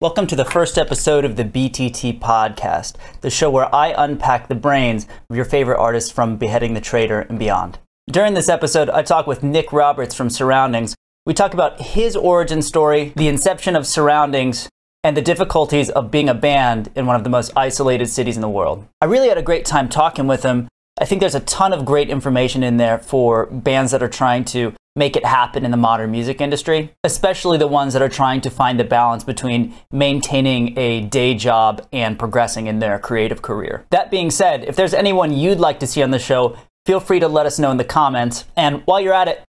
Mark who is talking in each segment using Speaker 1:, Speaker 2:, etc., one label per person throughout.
Speaker 1: Welcome to the first episode of the BTT podcast, the show where I unpack the brains of your favorite artists from Beheading, the Traitor, and beyond. During this episode, I talk with Nick Roberts from Surroundings. We talk about his origin story, the inception of Surroundings, and the difficulties of being a band in one of the most isolated cities in the world. I really had a great time talking with him. I think there's a ton of great information in there for bands that are trying to make it happen in the modern music industry, especially the ones that are trying to find the balance between maintaining a day job and progressing in their creative career. That being said, if there's anyone you'd like to see on the show, feel free to let us know in the comments. And while you're at it,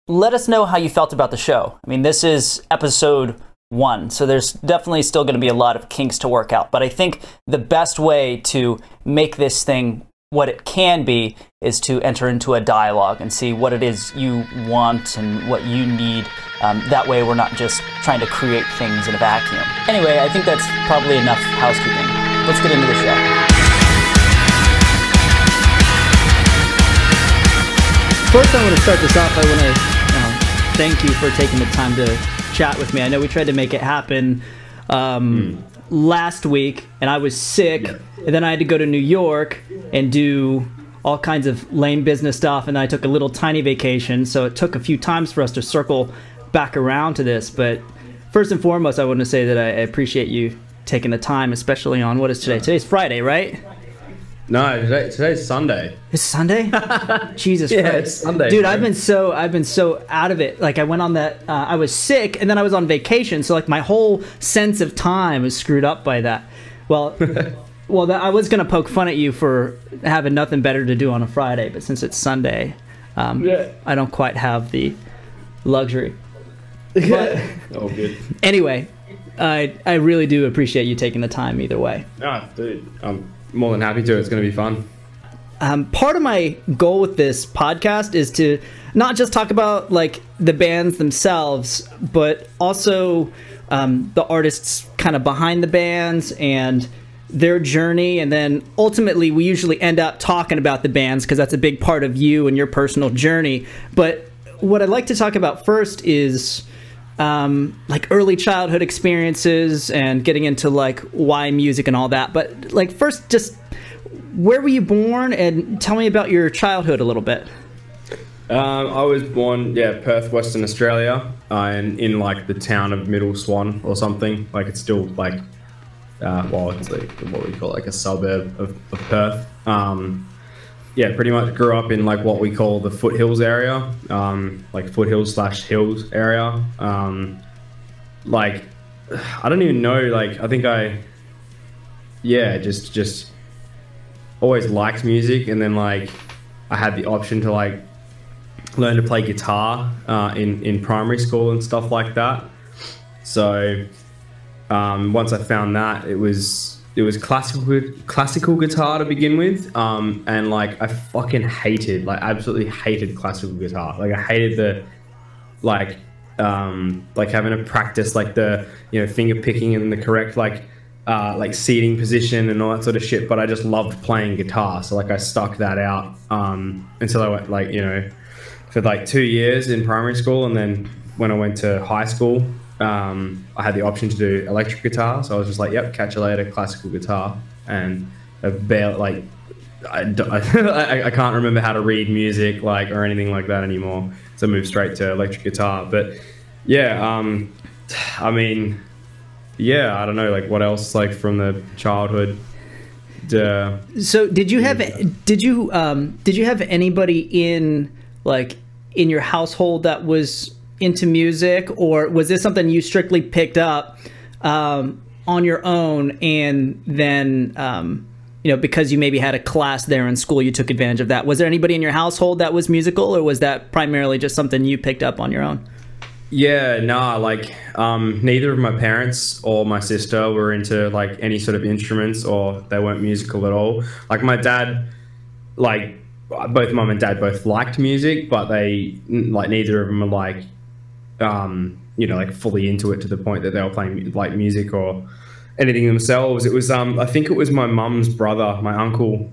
Speaker 1: let us know how you felt about the show. I mean, this is episode 1, so there's definitely still going to be a lot of kinks to work out. But I think the best way to make this thing what it can be is to enter into a dialogue and see what it is you want and what you need. That way we're not just trying to create things in a vacuum. Anyway, I think that's probably enough housekeeping. Let's get into the show. First, I want to start this off. I want to thank you for taking the time to chat with me. I know we tried to make it happen last week, and I was sick, and then I had to go to New York and do all kinds of lame business stuff, and then I took a little tiny vacation, so it took a few times for us to circle back around to this. But first and foremost, I want to say that I appreciate you taking the time, especially on, what is today? Today's Friday, right?
Speaker 2: No, today's Sunday.
Speaker 1: It's Sunday? Jesus
Speaker 2: yeah,
Speaker 1: Christ.
Speaker 2: It's Sunday.
Speaker 1: Dude,
Speaker 2: bro.
Speaker 1: I've been so out of it. Like, I went on that, I was sick, and then I was on vacation, so like my whole sense of time was screwed up by that. Well, I was going to poke fun at you for having nothing better to do on a Friday, but since it's Sunday, I don't quite have the luxury. But
Speaker 2: oh, good.
Speaker 1: Anyway, I really do appreciate you taking the time either way.
Speaker 2: Ah, dude, I'm more than happy to. It's going to be fun.
Speaker 1: Part of my goal with this podcast is to not just talk about like the bands themselves, but also the artists kind of behind the bands and their journey. And then ultimately we usually end up talking about the bands because that's a big part of you and your personal journey. But what I'd like to talk about first is like early childhood experiences and getting into like why music and all that. But like first, just where were you born, and tell me about your childhood a little bit.
Speaker 2: I was born, Perth, Western Australia, and in like the town of Middle Swan or something. Like it's still like, well, it's like what we call like a suburb of Perth. Pretty much grew up in like what we call the foothills area, like foothills/hills area. Like, I don't even know, like, I think just always liked music. And then like I had the option to like learn to play guitar in primary school and stuff like that. So once I found that, it was classical guitar to begin with, and like I fucking absolutely hated classical guitar. Like I hated the like having to practice like the finger picking in the correct like seating position and all that sort of shit. But I just loved playing guitar, so like I stuck that out until I went like for like 2 years in primary school, and then when I went to high school, I had the option to do electric guitar, so I was just like, yep, catch you later, classical guitar. And I can't remember how to read music like or anything like that anymore, so I moved straight to electric guitar. But I mean, I don't know, like what else like from the childhood.
Speaker 1: So did you have anybody in your household that was into music, or was this something you strictly picked up on your own, and then because you maybe had a class there in school, you took advantage of that? Was there anybody in your household that was musical, or was that primarily just something you picked up on your own?
Speaker 2: Yeah, nah, like neither of my parents or my sister were into like any sort of instruments, or they weren't musical at all. Like my dad, like both mum and dad both liked music, but they like neither of them were like like fully into it to the point that they were playing like music or anything themselves. It was I think it was my mum's brother, my uncle.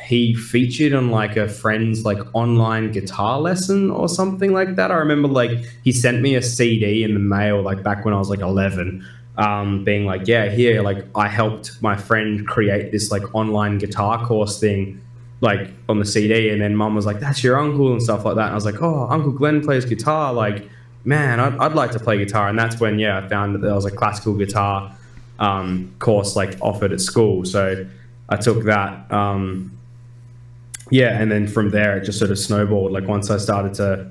Speaker 2: He featured on like a friend's like online guitar lesson or something like that. I remember like he sent me a CD in the mail like back when I was like 11, being like, yeah, here, like I helped my friend create this like online guitar course thing, like on the CD. And then mum was like, that's your uncle and stuff like that. And I was like, oh, Uncle Glenn plays guitar. Like, man, I'd like to play guitar. And that's when, yeah, I found that there was a classical guitar course like offered at school. So I took that. Yeah, and then from there it just sort of snowballed. Like once I started to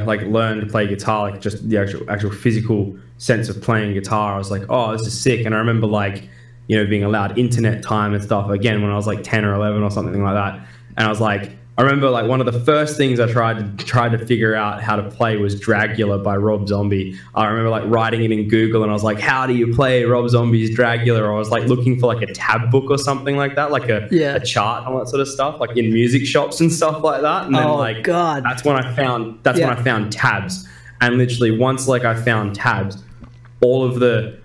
Speaker 2: like learn to play guitar, like just the actual physical sense of playing guitar, I was like, oh, this is sick. And I remember like, you know, being allowed internet time and stuff again when I was like 10 or 11 or something like that. And I was like, I remember like one of the first things I tried to figure out how to play was Dragula by Rob Zombie. I remember like writing it in Google and I was like, how do you play Rob Zombie's Dragula? Or I was like looking for like a tab book or something like that, like a chart and all that sort of stuff, like in music shops and stuff like that. And then that's when I found when I found tabs. And literally once like I found tabs, all of the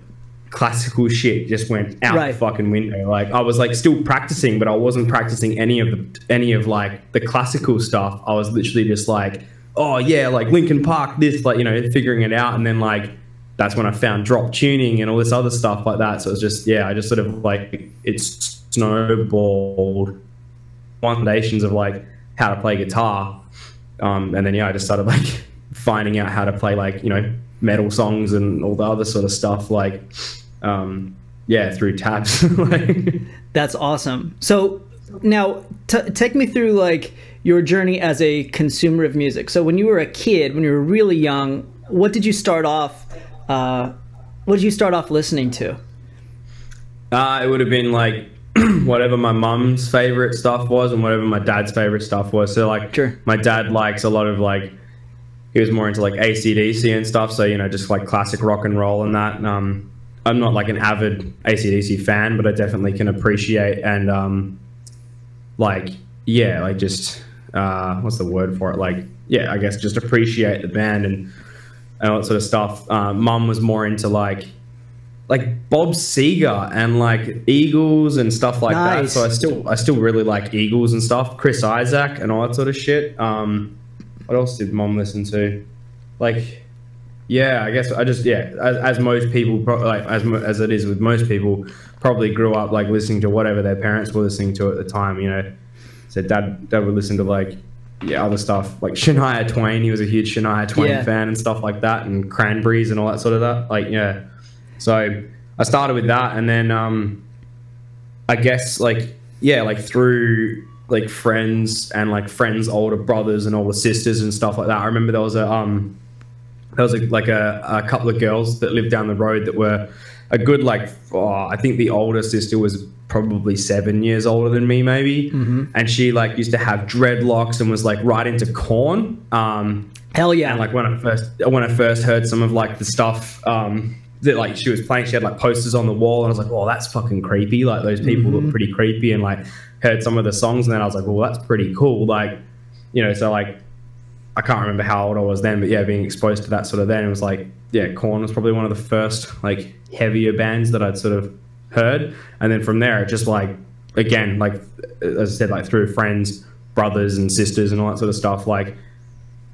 Speaker 2: classical shit just went out the fucking window. Like I was like still practicing, but I wasn't practicing any of like the classical stuff. I was literally just like, oh yeah, like Linkin Park, this, like, you know, figuring it out. And then like that's when I found drop tuning and all this other stuff like that. So it's just, yeah, I just sort of like, it's snowballed foundations of like how to play guitar. And then yeah, I just started like finding out how to play like, you know, metal songs and all the other sort of stuff, like yeah, through tabs.
Speaker 1: That's awesome. So now take me through like your journey as a consumer of music. So when you were a kid, when you were really young, what did you start off listening to?
Speaker 2: It would have been like whatever my mum's favorite stuff was and whatever my dad's favorite stuff was. So like my dad likes a lot of like, he was more into like AC/DC and stuff. So, you know, just like classic rock and roll and that. I'm not like an avid AC/DC fan, but I definitely can appreciate and like, yeah, like just, what's the word for it? Like, yeah, I guess just appreciate the band and all that sort of stuff. Mum was more into like Bob Seger and like Eagles and stuff like that. So I still really like Eagles and stuff. Chris Isaac and all that sort of shit. What else did Mom listen to? Like, yeah, I guess I just, yeah, as most people, like as it is with most people, probably grew up like listening to whatever their parents were listening to at the time. You know, so dad would listen to like, yeah, other stuff like Shania Twain. He was a huge Shania Twain fan and stuff like that, and Cranberries and all that sort of that. Like, yeah, so I started with that, and then I guess like, yeah, like through like friends and like friends' older brothers and older sisters and stuff like that. I remember there was a couple of girls that lived down the road that were a good like, I think the older sister was probably 7 years older than me maybe, and she like used to have dreadlocks and was like right into Korn.
Speaker 1: Hell yeah!
Speaker 2: And like when I first heard some of like the stuff that like she was playing, she had like posters on the wall, and I was like, oh, that's fucking creepy. Like those people look pretty creepy, and like heard some of the songs, and then I was like, well, that's pretty cool. Like, you know, so like I can't remember how old I was then, but yeah, being exposed to that sort of then, it was like, yeah, Korn was probably one of the first like heavier bands that I'd sort of heard. And then from there, it just like, again, like as I said, like through friends, brothers and sisters and all that sort of stuff, like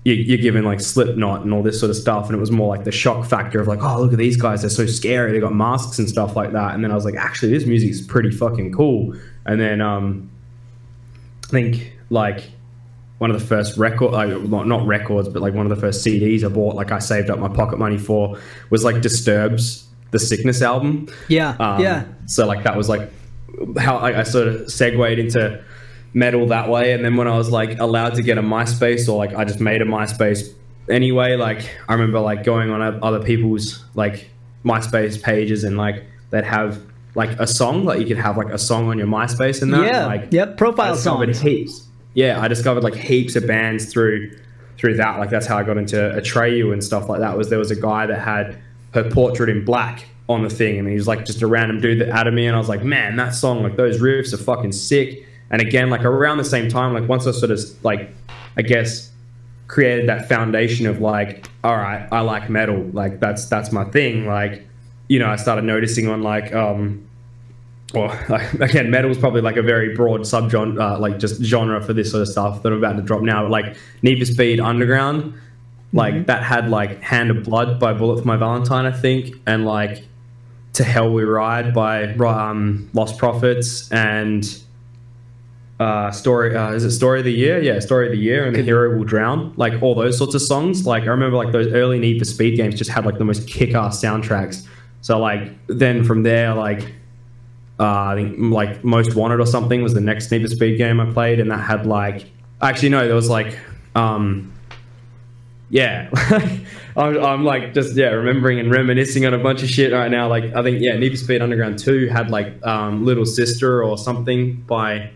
Speaker 2: you're given like Slipknot and all this sort of stuff, and it was more like the shock factor of like, oh, look at these guys, they're so scary, they got masks and stuff like that. And then I was like, actually, this music's pretty fucking cool. And then I think like one of the first not records, but like one of the first CDs I bought, like I saved up my pocket money for, was like Disturbed's The Sickness album. Yeah. So like that was like how I sort of segued into metal that way. And then when I was like allowed to get a MySpace, or like I just made a MySpace anyway, like I remember like going on other people's like MySpace pages, and like they'd have like a song, like you could have like a song on your MySpace and that.
Speaker 1: Yeah.
Speaker 2: Like,
Speaker 1: profile songs.
Speaker 2: Heaps. Yeah, I discovered like heaps of bands through that. Like that's how I got into Atreyu and stuff like that. There was a guy that had Her Portrait in Black on the thing, and he was like just a random dude that added me, and I was like, man, that song, like those riffs are fucking sick. And again, like around the same time, like once I sort of like, I guess, created that foundation of like, all right, I like metal, like that's my thing. Like, you know, I started noticing on like, well, like, again, metal is probably like a very broad subgenre, like just genre for this sort of stuff that I'm about to drop now. But like Need for Speed Underground, like that had like Hand of Blood by Bullet for My Valentine, I think, and like To Hell We Ride by Lost Prophets, and Story of the Year? Yeah, Story of the Year, and The Hero Will Drown. Like all those sorts of songs. Like I remember like those early Need for Speed games just had like the most kick-ass soundtracks. So like then from there, like I think like Most Wanted or something was the next Need for Speed game I played, and that had like, actually no, there was like yeah, I'm like just remembering and reminiscing on a bunch of shit right now. Like I think Need for Speed Underground 2 had like Little Sister or something by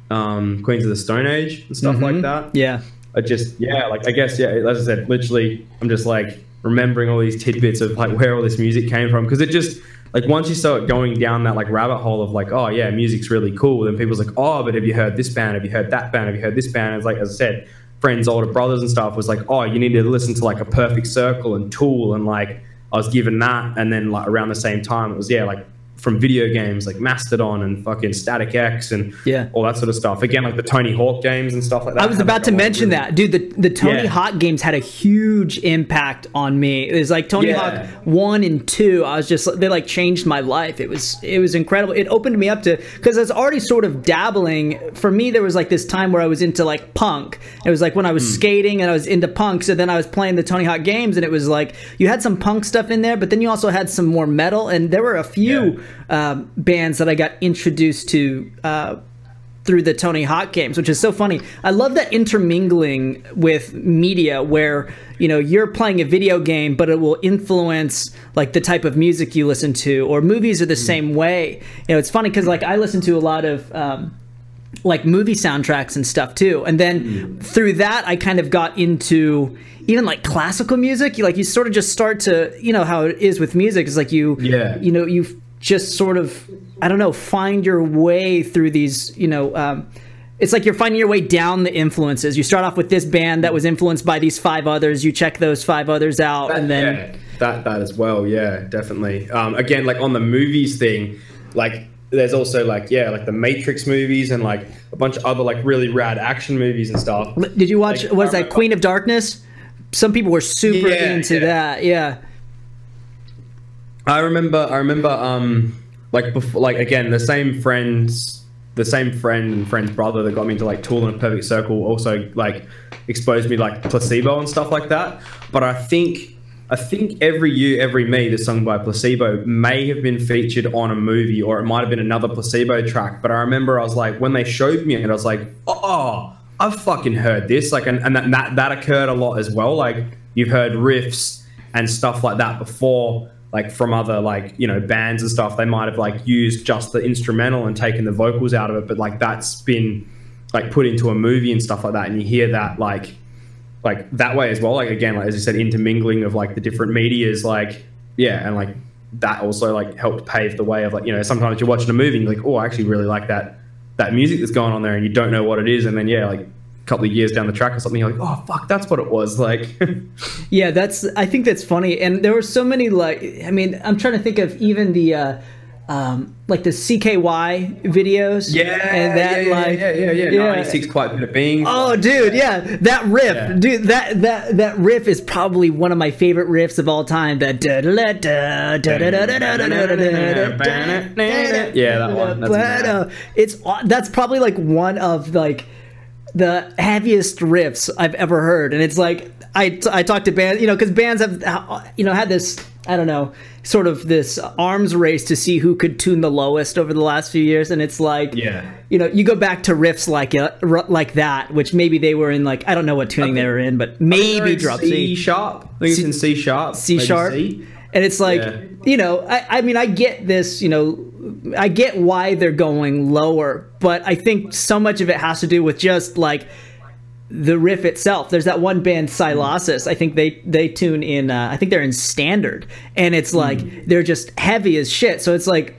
Speaker 2: Queens of the Stone Age and stuff like that.
Speaker 1: Yeah,
Speaker 2: I just like I guess as I said, literally I'm just like remembering all these tidbits of like where all this music came from, because it just like once you start going down that like rabbit hole of like, oh yeah, music's really cool, then people's like, oh, but have you heard this band, have you heard that band, have you heard this band? And it's like, as I said, friends, older brothers and stuff was like, oh, you need to listen to like A Perfect Circle and Tool, and like I was given that. And then like around the same time it was like from video games like Mastodon and fucking Static X and all that sort of stuff. Again, like the Tony Hawk games and stuff like that.
Speaker 1: I was about to mention that, dude. The Tony Hawk games had a huge impact on me. It was like Tony Hawk 1 and 2. I was just, they like changed my life. It was incredible. It opened me up to, because I was already sort of dabbling. For me, there was like this time where I was into like punk. It was like when I was skating and I was into punk. So then I was playing the Tony Hawk games, and it was like you had some punk stuff in there, but then you also had some more metal, and there were a few bands that I got introduced to through the Tony Hawk games, which is so funny. I love that intermingling with media where, you know, you're playing a video game, but it will influence like the type of music you listen to, or movies are the same way. You know, it's funny because like I listen to a lot of like movie soundtracks and stuff too. And then through that, I kind of got into even like classical music. You sort of just start to, you know, how it is with music. It's like you know, you just sort of, I don't know, find your way through these, you know, it's like you're finding your way down the influences. You start off with this band that was influenced by these 5 others. You check those 5 others out, and then
Speaker 2: that as well. Yeah, definitely. Again, like on the movies thing, like there's also like like the Matrix movies and like a bunch of other like really rad action movies and stuff.
Speaker 1: Did you watch? Like, what is that? Queen of Darkness? Some people were super into that. Yeah.
Speaker 2: I remember like before, like again, the same friend and friend's brother that got me into like Tool and A Perfect Circle also like exposed me to like Placebo and stuff like that. But I think Every You, Every Me, the song by Placebo, may have been featured on a movie, or it might have been another Placebo track. But I remember I was like, when they showed me it, I was like, oh, I've fucking heard this. Like, and that occurred a lot as well. Like you've heard riffs and stuff like that before, like from other like, you know, bands and stuff. They might have like used just the instrumental and taken the vocals out of it, but like that's been like put into a movie and stuff like that, and you hear that like that way as well. Like again, like as you said, intermingling of like the different medias, like and like that also like helped pave the way of like, you know, sometimes you're watching a movie and you're like, oh, I actually really like that music that's going on there, and you don't know what it is, and then like a couple of years down the track or something, you're like, oh fuck, that's what it was. Like
Speaker 1: yeah, I think that's funny. And there were so many, like, I mean, I'm trying to think of even the like the CKY videos.
Speaker 2: And that 96 Quite Bitter Being.
Speaker 1: Oh dude, that riff, dude, that riff is probably one of my favorite riffs of all time. That that one. That's probably like one of like the heaviest riffs I've ever heard. And it's like I talk to bands, you know, because bands have, you know, had this, I don't know, sort of this arms race to see who could tune the lowest over the last few years. And it's like, you know, you go back to riffs like that, which maybe they were in, like, I don't know what tuning they were in, but maybe drop
Speaker 2: C sharp. I think it's in C sharp.
Speaker 1: C sharp. And it's like, you know, I mean, I get this, you know, I get why they're going lower, but I think so much of it has to do with just like the riff itself. There's that one band, Silosis. I think they tune in, I think they're in standard, and it's like they're just heavy as shit. So it's like,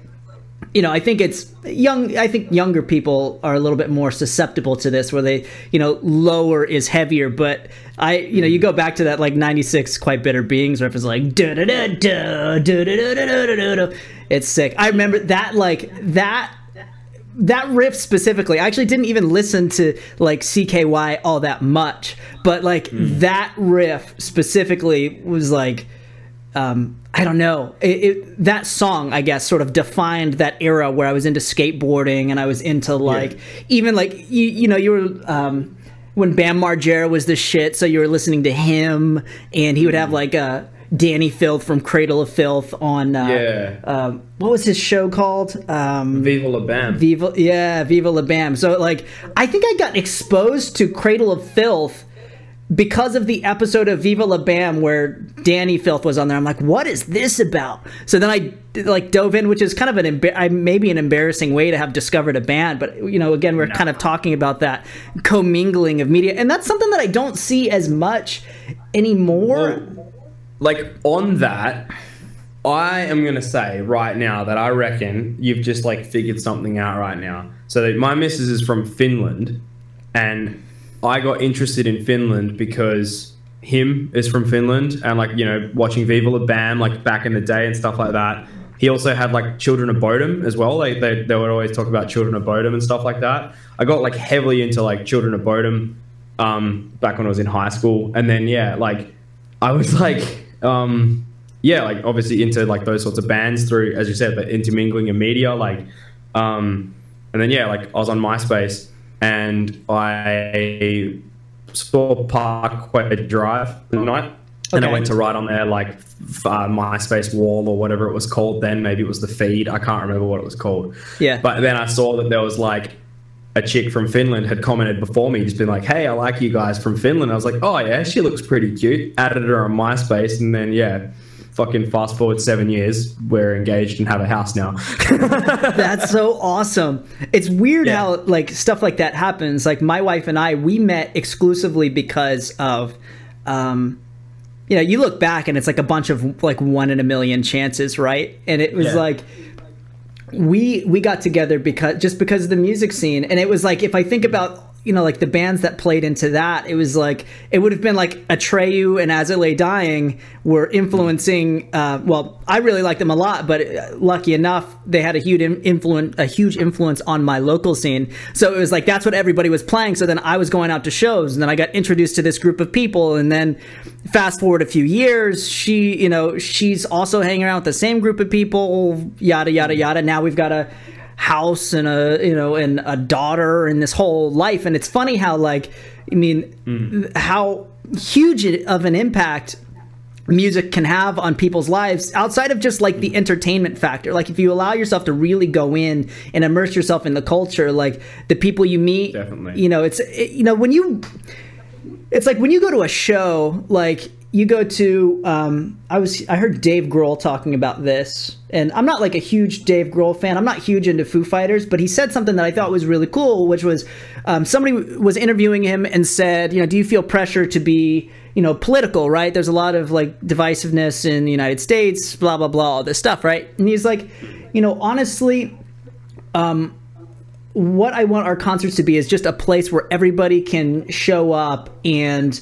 Speaker 1: you know, I think younger people are a little bit more susceptible to this, where they, you know, lower is heavier. But you know, you go back to that like 96 Quite Bitter Beings riff is like da da da da da da da da da da. It's sick. I remember that, like that
Speaker 3: that riff specifically, I actually didn't even listen to like CKY all that much, but like that riff specifically was like, I don't know, that song, I guess, sort of defined that era where I was into skateboarding and I was into like, even like, you know, you were, when Bam Margera was the shit, so you were listening to him, and he would have like Danny Filth from Cradle of Filth on what was his show called?
Speaker 2: Viva La Bam.
Speaker 3: Viva La Bam. So like, I think I got exposed to Cradle of Filth because of the episode of Viva La Bam where Danny Filth was on there. I'm like, what is this about? So then I like dove in, which is kind of maybe an embarrassing way to have discovered a band, but you know, again, we're kind of talking about that commingling of media, and that's something that I don't see as much anymore.
Speaker 2: Well, like on that, I am gonna say right now that I reckon you've just like figured something out right now. So my missus is from Finland, and I got interested in Finland because him is from Finland, and like, you know, watching Viva La Bam like back in the day and stuff like that. He also had like Children of Bodom as well. Like they would always talk about Children of Bodom and stuff like that. I got like heavily into like Children of Bodom back when I was in high school, and then like I was like like obviously into like those sorts of bands through, as you said, the intermingling of media, like and then like I was on MySpace and I saw Parkway Drive the night, and I went to write on there like MySpace wall or whatever it was called then. Maybe it was the feed, I can't remember what it was called. But then I saw that there was like a chick from Finland had commented before me, just been like, hey, I like you guys from Finland. I was like, oh yeah, she looks pretty cute. Added her on MySpace, and then fucking fast forward 7 years, we're engaged and have a house now.
Speaker 3: That's so awesome. It's weird how like stuff like that happens. Like my wife and I, we met exclusively because of you know, you look back and it's like a bunch of like 1 in a million chances, right? And it was like we got together because of the music scene. And it was like, if I think about, you know, like the bands that played into that, it was like, it would have been like Atreyu and As It Lay Dying were influencing, well, I really liked them a lot, but lucky enough, they had a huge influence on my local scene. So it was like, that's what everybody was playing. So then I was going out to shows, and then I got introduced to this group of people. And then fast forward a few years, she's also hanging around with the same group of people, yada, yada, yada. Now we've got a house and a daughter and this whole life. And it's funny how, like, I mean, how huge of an impact music can have on people's lives outside of just like the entertainment factor. Like if you allow yourself to really go in and immerse yourself in the culture, like the people you meet, you know, it's like when you go to a show, like you go to, I heard Dave Grohl talking about this, and I'm not like a huge Dave Grohl fan. I'm not huge into Foo Fighters, but he said something that I thought was really cool, which was somebody was interviewing him and said, you know, do you feel pressure to be, you know, political, right? There's a lot of like divisiveness in the United States, blah, blah, blah, all this stuff, right? And he's like, you know, honestly, what I want our concerts to be is just a place where everybody can show up and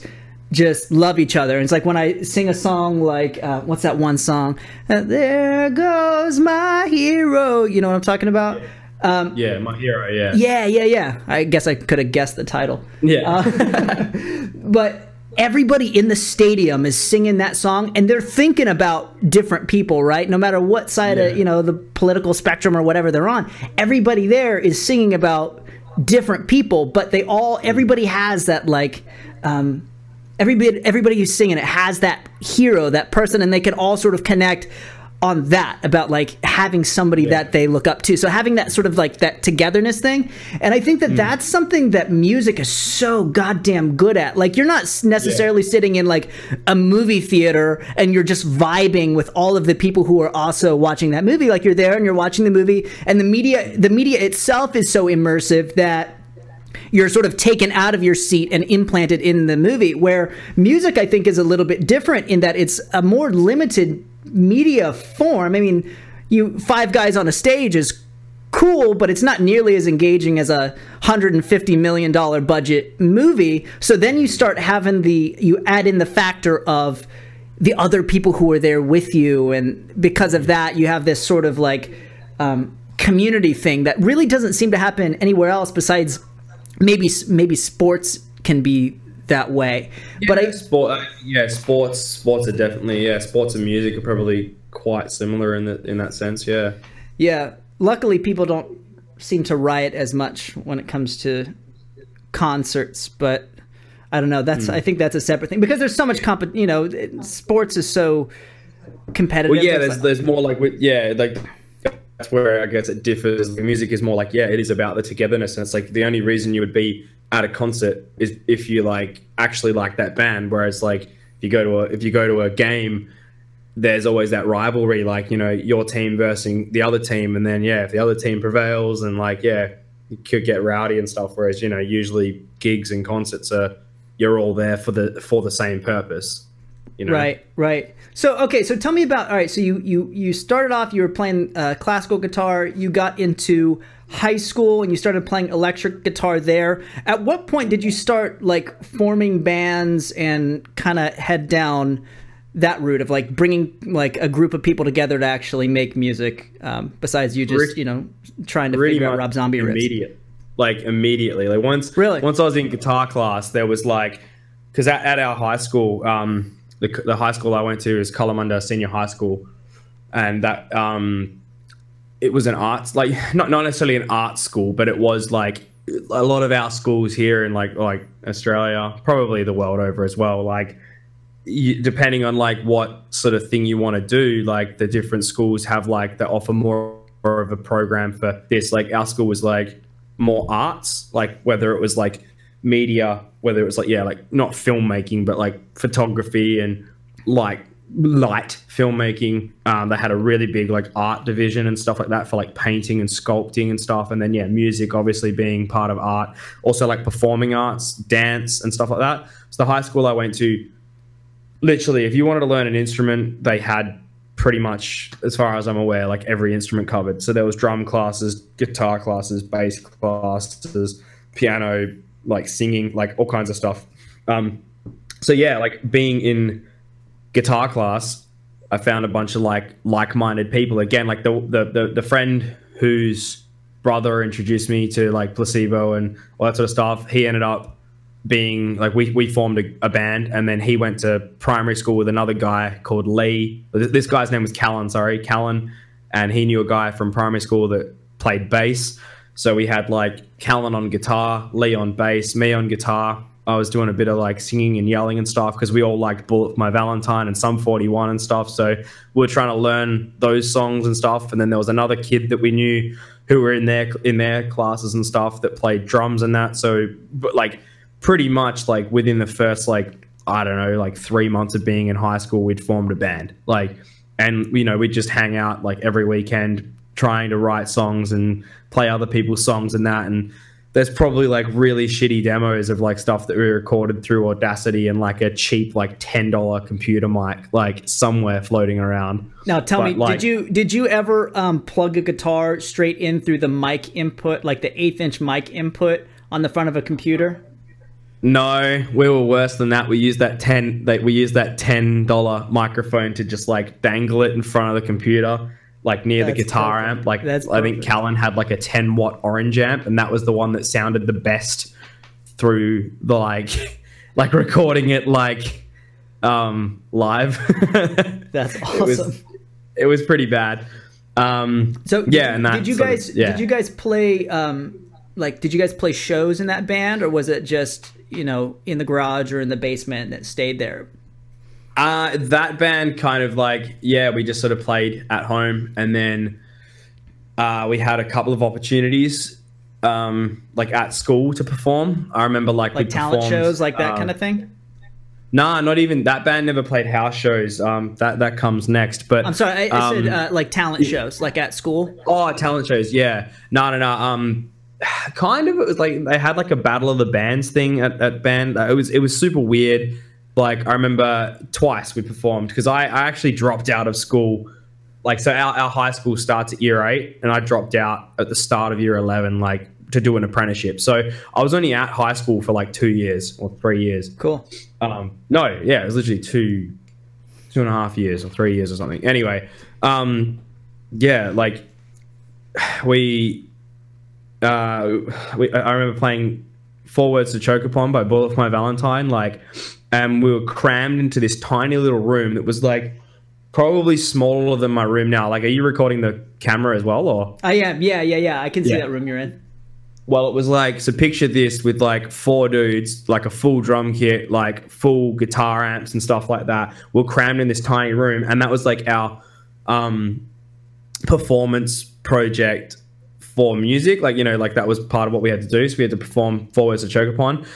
Speaker 3: just love each other. And it's like when I sing a song like, what's that one song? There goes my hero. You know what I'm talking about?
Speaker 2: Yeah, My Hero,
Speaker 3: Yeah. I guess I could have guessed the title.
Speaker 2: Yeah.
Speaker 3: But everybody in the stadium is singing that song, and they're thinking about different people, right? No matter what side of, you know, the political spectrum or whatever they're on, everybody there is singing about different people, but everybody has that, like, everybody who's singing it has that hero, that person, and they can all sort of connect on that, about like having somebody that they look up to. So having that sort of like that togetherness thing. And I think that that's something that music is so goddamn good at. Like you're not necessarily sitting in like a movie theater and you're just vibing with all of the people who are also watching that movie. Like you're there and you're watching the movie, and the media itself is so immersive that you're sort of taken out of your seat and implanted in the movie, where music, I think, is a little bit different in that it's a more limited media form. I mean, five guys on a stage is cool, but it's not nearly as engaging as a $150 million budget movie. So then you start having you add in the factor of the other people who are there with you. And because of that, you have this sort of like, community thing that really doesn't seem to happen anywhere else besides maybe sports can be that way.
Speaker 2: Yeah,
Speaker 3: but
Speaker 2: sports are definitely, sports and music are probably quite similar in that sense.
Speaker 3: Yeah, luckily people don't seem to riot as much when it comes to concerts, but I don't know, I think that's a separate thing because there's so much sports is so competitive.
Speaker 2: Well, yeah, there's more like that's where I guess it differs. The music is more like, it is about the togetherness, and it's like the only reason you would be at a concert is if you like actually like that band. Whereas like if you go to a game, there's always that rivalry, like, your team versus the other team, and then if the other team prevails, and you could get rowdy and stuff. Whereas usually gigs and concerts you're all there for the same purpose.
Speaker 3: Right. So tell me about, all right, so you started off, you were playing classical guitar, you got into high school and you started playing electric guitar there. At what point did you start like forming bands and kind of head down that route of like bringing like a group of people together to actually make music, besides you just trying to figure out Rob Zombie riffs?
Speaker 2: Immediately. Like once I was in guitar class, there was like, because at our high school, the high school I went to is Kalamunda Senior High School, and that it was an arts, like not necessarily an art school, but it was like a lot of our schools here in like Australia, probably the world over as well, like depending on like what sort of thing you want to do, like the different schools have like they offer more of a program for this. Like our school was like more arts, like whether it was like media, whether it was like like not filmmaking but like photography and like light filmmaking. They had a really big like art division and stuff like that for like painting and sculpting and stuff, and then music obviously being part of art, also like performing arts, dance and stuff like that. So the high school I went to, literally if you wanted to learn an instrument, they had pretty much, as far as I'm aware, like every instrument covered. So there was drum classes, guitar classes, bass classes, piano, like singing, like all kinds of stuff. So like being in guitar class, I found a bunch of like-minded people. Again, like the friend whose brother introduced me to like Placebo and all that sort of stuff, he ended up being like, we formed a band, and then he went to primary school with another guy called Lee. This guy's name was Callan, and he knew a guy from primary school that played bass. So we had like Callan on guitar, Lee on bass, me on guitar. I was doing a bit of like singing and yelling and stuff because we all liked Bullet for My Valentine and Sum 41 and stuff. So we were trying to learn those songs and stuff. And then there was another kid that we knew who were in their classes and stuff that played drums and that. So but like pretty much like within the first like, I don't know, like 3 months of being in high school, we'd formed a band. Like, and we'd just hang out like every weekend trying to write songs and play other people's songs and that. And there's probably like really shitty demos of like stuff that we recorded through Audacity and like a cheap like $10 computer mic like somewhere floating around.
Speaker 3: Now tell me, like, did you ever plug a guitar straight in through the mic input, like the 1/8" mic input on the front of a computer?
Speaker 2: No, we were worse than that. We used that $10 microphone to just like dangle it in front of the computer, like near the guitar amp. Like I think Callan had like a 10-watt orange amp, and that was the one that sounded the best through the like recording it like live.
Speaker 3: That's awesome.
Speaker 2: It was pretty bad.
Speaker 3: So
Speaker 2: yeah,
Speaker 3: did you guys play did you guys play shows in that band, or was it just in the garage or in the basement that stayed there?
Speaker 2: That band kind of like, we just sort of played at home, and then we had a couple of opportunities like at school to perform. I remember like
Speaker 3: talent shows, like that kind of thing.
Speaker 2: Nah, not even that band never played house shows. That comes next. But
Speaker 3: I'm sorry, I said like talent shows, like at school.
Speaker 2: Oh, talent shows, yeah. No. Kind of, it was like they had like a battle of the bands thing at band. It was super weird. Like I remember twice we performed because I actually dropped out of school. Like, so our high school starts at year 8, and I dropped out at the start of year 11, like to do an apprenticeship. So I was only at high school for like 2 years or 3 years.
Speaker 3: Cool.
Speaker 2: No, yeah, it was literally 2.5 years or 3 years or something. Anyway, yeah, like I remember playing Four Words to Choke Upon by Bullet for My Valentine, like, and we were crammed into this tiny little room that was like probably smaller than my room now. Like, are you recording the camera as well, or?
Speaker 3: I am. Yeah. I can see that room you're in.
Speaker 2: Well, it was like, so picture this with like 4 dudes, like a full drum kit, like full guitar amps and stuff like that. We're crammed in this tiny room, and that was like our performance project for music. Like, you know, like that was part of what we had to do. So we had to perform Four Words to Choke Upon,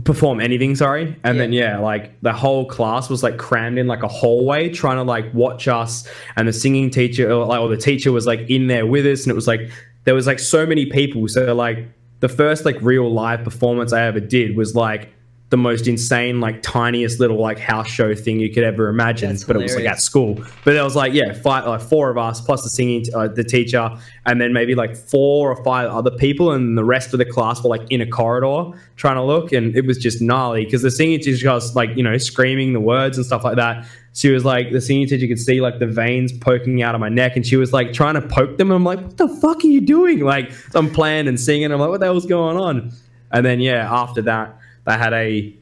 Speaker 2: perform anything, sorry. And then, like the whole class was like crammed in like a hallway trying to like watch us, and the singing teacher or the teacher was like in there with us, and it was like, there was like so many people. So like the first like real live performance I ever did was like the most insane, like tiniest little like house show thing you could ever imagine. But it was like at school. But there was like, 4 of us plus the singing, the teacher, and then maybe like 4 or 5 other people, and the rest of the class were like in a corridor trying to look, and it was just gnarly because the singing teacher was like, you know, screaming the words and stuff like that. She was like, the singing teacher could see like the veins poking out of my neck, and she was like trying to poke them, and I'm like, what the fuck are you doing? Like, I'm playing and singing, I'm like, what the hell's going on? And then after that, they had a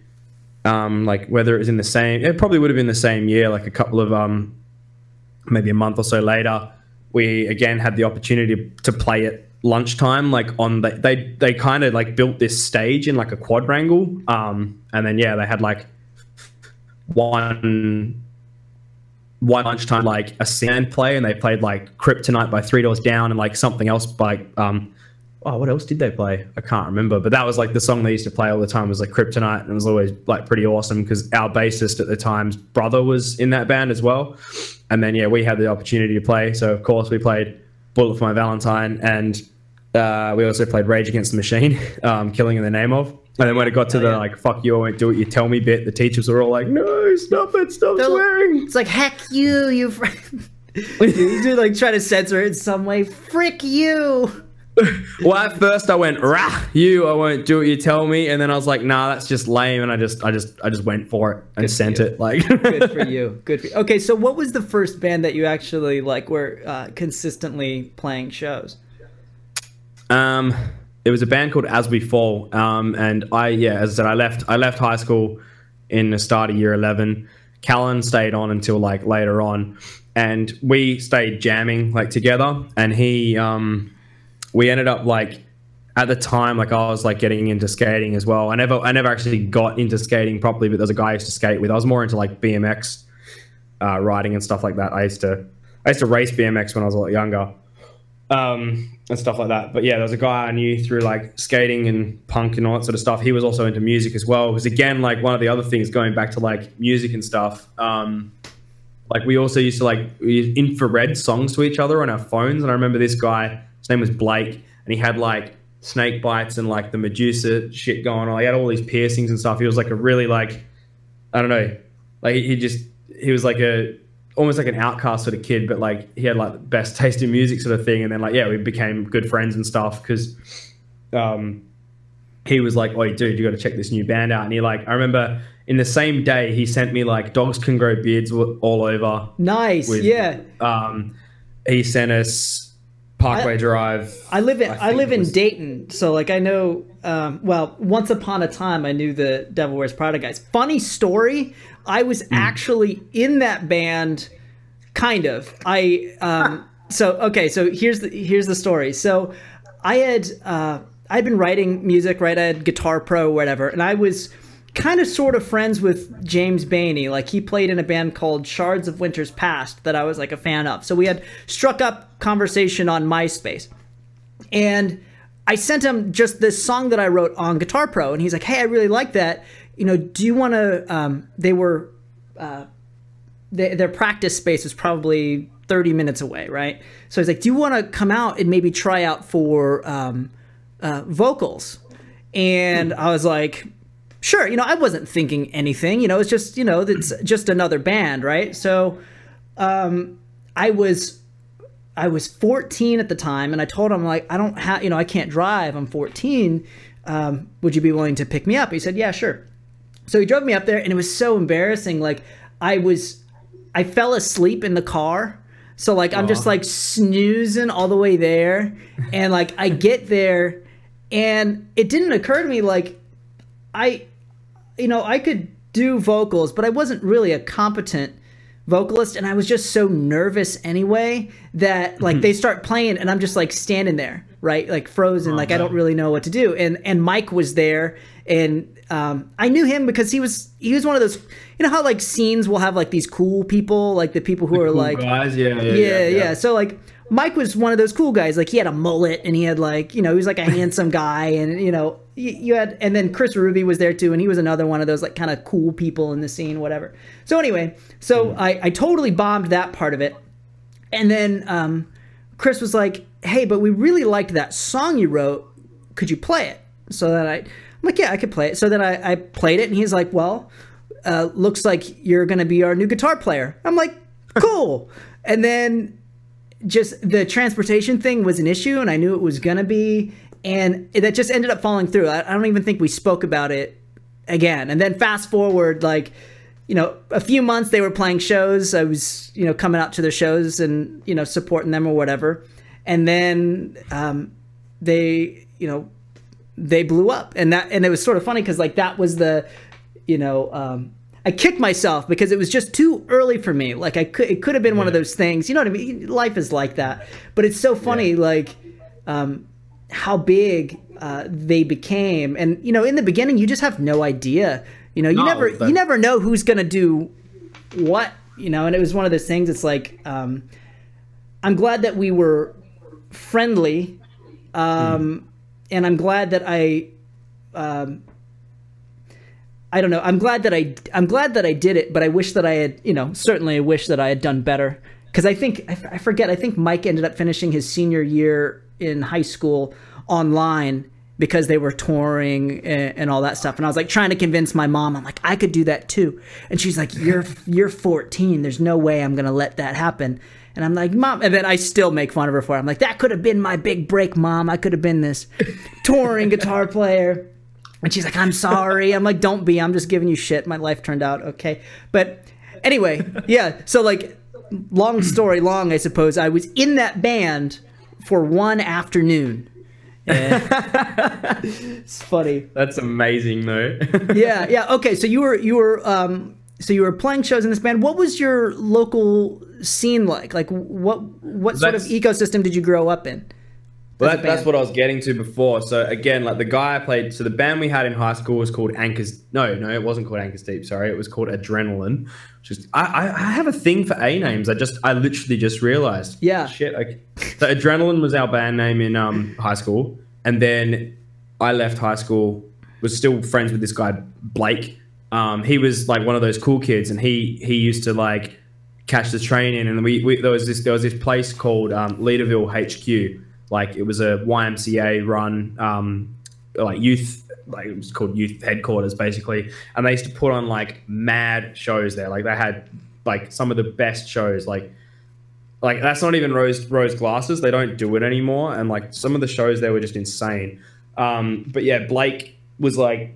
Speaker 2: like, whether it was in the same, it probably would have been the same year, like a couple of maybe a month or so later, we again had the opportunity to play at lunchtime, like on they kind of like built this stage in like a quadrangle, and then they had like one lunchtime, like a sand play, and they played like Kryptonite by Three Doors Down, and like something else by what else did they play? I can't remember, but that was like the song they used to play all the time, was like Kryptonite, and it was always like pretty awesome because our bassist at the time's brother was in that band as well. And then we had the opportunity to play, so of course we played Bullet for My Valentine, and we also played Rage Against the Machine, Killing in the Name of. And then when it got to the like "fuck you, I won't do what you tell me" bit, the teachers were all like, "No, stop it, stop swearing."
Speaker 3: It's like, heck you, you like try to censor it in some way. Frick you.
Speaker 2: Well, at first I went, "Rah, you, I won't do what you tell me," and then I was like, "Nah, that's just lame," and I just went for it and sent it. Like,
Speaker 3: good for you, good for you. Okay, so what was the first band that you actually like were consistently playing shows?
Speaker 2: It was a band called As We Fall, and as I said, I left high school in the start of year 11. Callan stayed on until like later on, and we stayed jamming like together, and he we ended up like, at the time, like I was like getting into skating as well. I never actually got into skating properly, but there's a guy I used to skate with. I was more into like BMX riding and stuff like that. I used to race BMX when I was a lot younger, and stuff like that. But there was a guy I knew through like skating and punk and all that sort of stuff. He was also into music as well, because again, like one of the other things, going back to like music and stuff, like we also used to like infrared songs to each other on our phones. And I remember this guy, his name was Blake, and he had like snake bites and like the Medusa shit going on. He had all these piercings and stuff. He was like a really like, I don't know, like he was like almost like an outcast sort of kid, but like he had like the best taste in music sort of thing. And then like, we became good friends and stuff, because he was like, "Oh, dude, you got to check this new band out." And he like, I remember in the same day he sent me like Dogs Can Grow Beards all over.
Speaker 3: Nice.
Speaker 2: He sent us Parkway Drive.
Speaker 3: I live in Dayton, so like I know. Well, once upon a time, I knew the Devil Wears Prada guys. Funny story. I was actually in that band, kind of. So here's the story. So I'd been writing music, right? I had Guitar Pro, whatever, and I was kind of sort of friends with James Bainey. Like, he played in a band called Shards of Winter's Past that I was like a fan of. So we had struck up conversation on MySpace, and I sent him just this song that I wrote on Guitar Pro, and he's like, "Hey, I really like that. You know, do you want to?" Their practice space was probably 30 minutes away, right? So he's like, "Do you want to come out and maybe try out for vocals?" And I was like, "Sure." You know, I wasn't thinking anything. You know, it's just, it's just another band, right? So I was 14 at the time, and I told him, like, I don't have, I can't drive. I'm 14. Would you be willing to pick me up? He said, "Yeah, sure." So he drove me up there, and it was so embarrassing. Like, I fell asleep in the car So like I'm just like snoozing all the way there, and like I get there, and it didn't occur to me like I could do vocals, but I wasn't really a competent vocalist, and I was just so nervous anyway that like they start playing and I'm just like standing there, right, like frozen, like I don't really know what to do. And Mike was there, and I knew him because he was one of those, you know how like scenes will have like these cool people, like the people who are cool like
Speaker 2: guys. Yeah.
Speaker 3: So like Mike was one of those cool guys. Like he had a mullet, and he had like, he was like a handsome guy, and you had, and then Chris Ruby was there too, and he was another one of those like kind of cool people in the scene, whatever. So anyway, I totally bombed that part of it, and then Chris was like, "Hey, but we really liked that song you wrote. Could you play it?" So then I'm like, "Yeah, I could play it." So then I played it, and he's like, "Well, looks like you're gonna be our new guitar player." I'm like, "Cool." And then just the transportation thing was an issue, and I knew it was gonna be, and that just ended up falling through. I don't even think we spoke about it again. And then fast forward, like, a few months they were playing shows. I was, coming out to their shows and, supporting them or whatever. And then they blew up, and it was sort of funny because like that was the, I kicked myself because it was just too early for me. Like it could have been one of those things, you know what I mean? Life is like that. But it's so funny, like how big they became. And, in the beginning, you just have no idea. You never know who's going to do what, and it was one of those things. It's like, I'm glad that we were friendly. And I'm glad that I don't know. I'm glad that I did it, but I wish that I had, certainly I wish that I had done better. Because I think Mike ended up finishing his senior year in high school online because they were touring and all that stuff. And I was like trying to convince my mom, I'm like, I could do that too. And she's like, you're 14. There's no way I'm going to let that happen. And I'm like, Mom, and then I still make fun of her for it. I'm like, that could have been my big break, Mom. I could have been this touring guitar player. And she's like, I'm sorry. I'm like, don't be. I'm just giving you shit. My life turned out okay. But anyway, yeah. So like, long story long, I suppose. I was in that band for one afternoon. It's funny.
Speaker 2: That's amazing, though.
Speaker 3: Yeah. Okay. So you were playing shows in this band. What was your local scene like? Like what sort of ecosystem did you grow up in?
Speaker 2: Well, that's what I was getting to before. So again, like the guy I played, so the band we had in high school was called Anchors. No, it wasn't called Anchors Deep. Sorry, it was called Adrenaline. I have a thing for A names. I literally just realized.
Speaker 3: Yeah.
Speaker 2: Shit. Okay. So Adrenaline was our band name in high school, and then I left high school. Was still friends with this guy Blake. He was like one of those cool kids, and he used to like catch the train in, and there was this place called Leaderville HQ. Like it was a YMCA run, like youth, like it was called youth headquarters basically. And they used to put on like mad shows there. Like they had like some of the best shows. Like that's not even rose glasses. They don't do it anymore. And like some of the shows there were just insane. But yeah, Blake was like,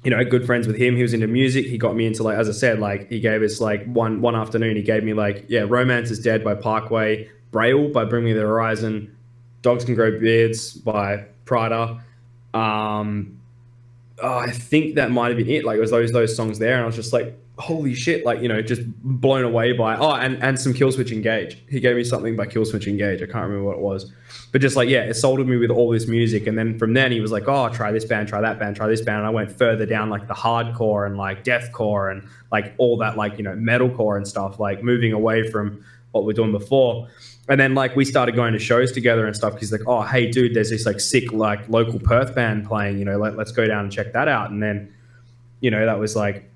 Speaker 2: good friends with him. He was into music. He got me into like, as I said, like he gave us like one afternoon. He gave me like, Romance is Dead by Parkway, Braille by Bring Me the Horizon, Dogs Can Grow Beards by Prada. I think that might have been it. Like it was those songs there, and I was just like, holy shit, like, just blown away by and some Killswitch Engage. He gave me something by Killswitch Engage. I can't remember what it was. But just like, it soldiered me with all this music. And then from then he was like, oh, try this band, try that band, try this band. And I went further down like the hardcore and like deathcore and like all that, like, metalcore and stuff, like moving away from what we're doing before. And then like we started going to shows together and stuff. He's like, oh, hey, dude, there's this like sick like local Perth band playing, let's go down and check that out. And then, that was like,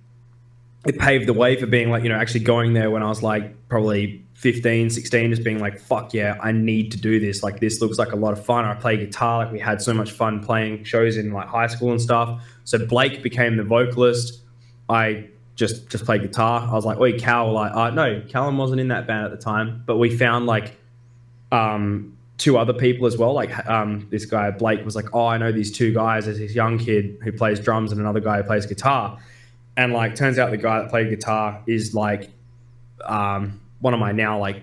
Speaker 2: it paved the way for being like, actually going there when I was like probably 15, 16, just being like, fuck yeah, I need to do this. Like this looks like a lot of fun. I play guitar. Like we had so much fun playing shows in like high school and stuff. So Blake became the vocalist. I just played guitar. I was like, wait, Cal, like, no, Callum wasn't in that band at the time, but we found like, two other people as well. Like, this guy, Blake, was like, oh, I know these two guys. There's this young kid who plays drums and another guy who plays guitar. And like, turns out the guy that played guitar is like, one of my now like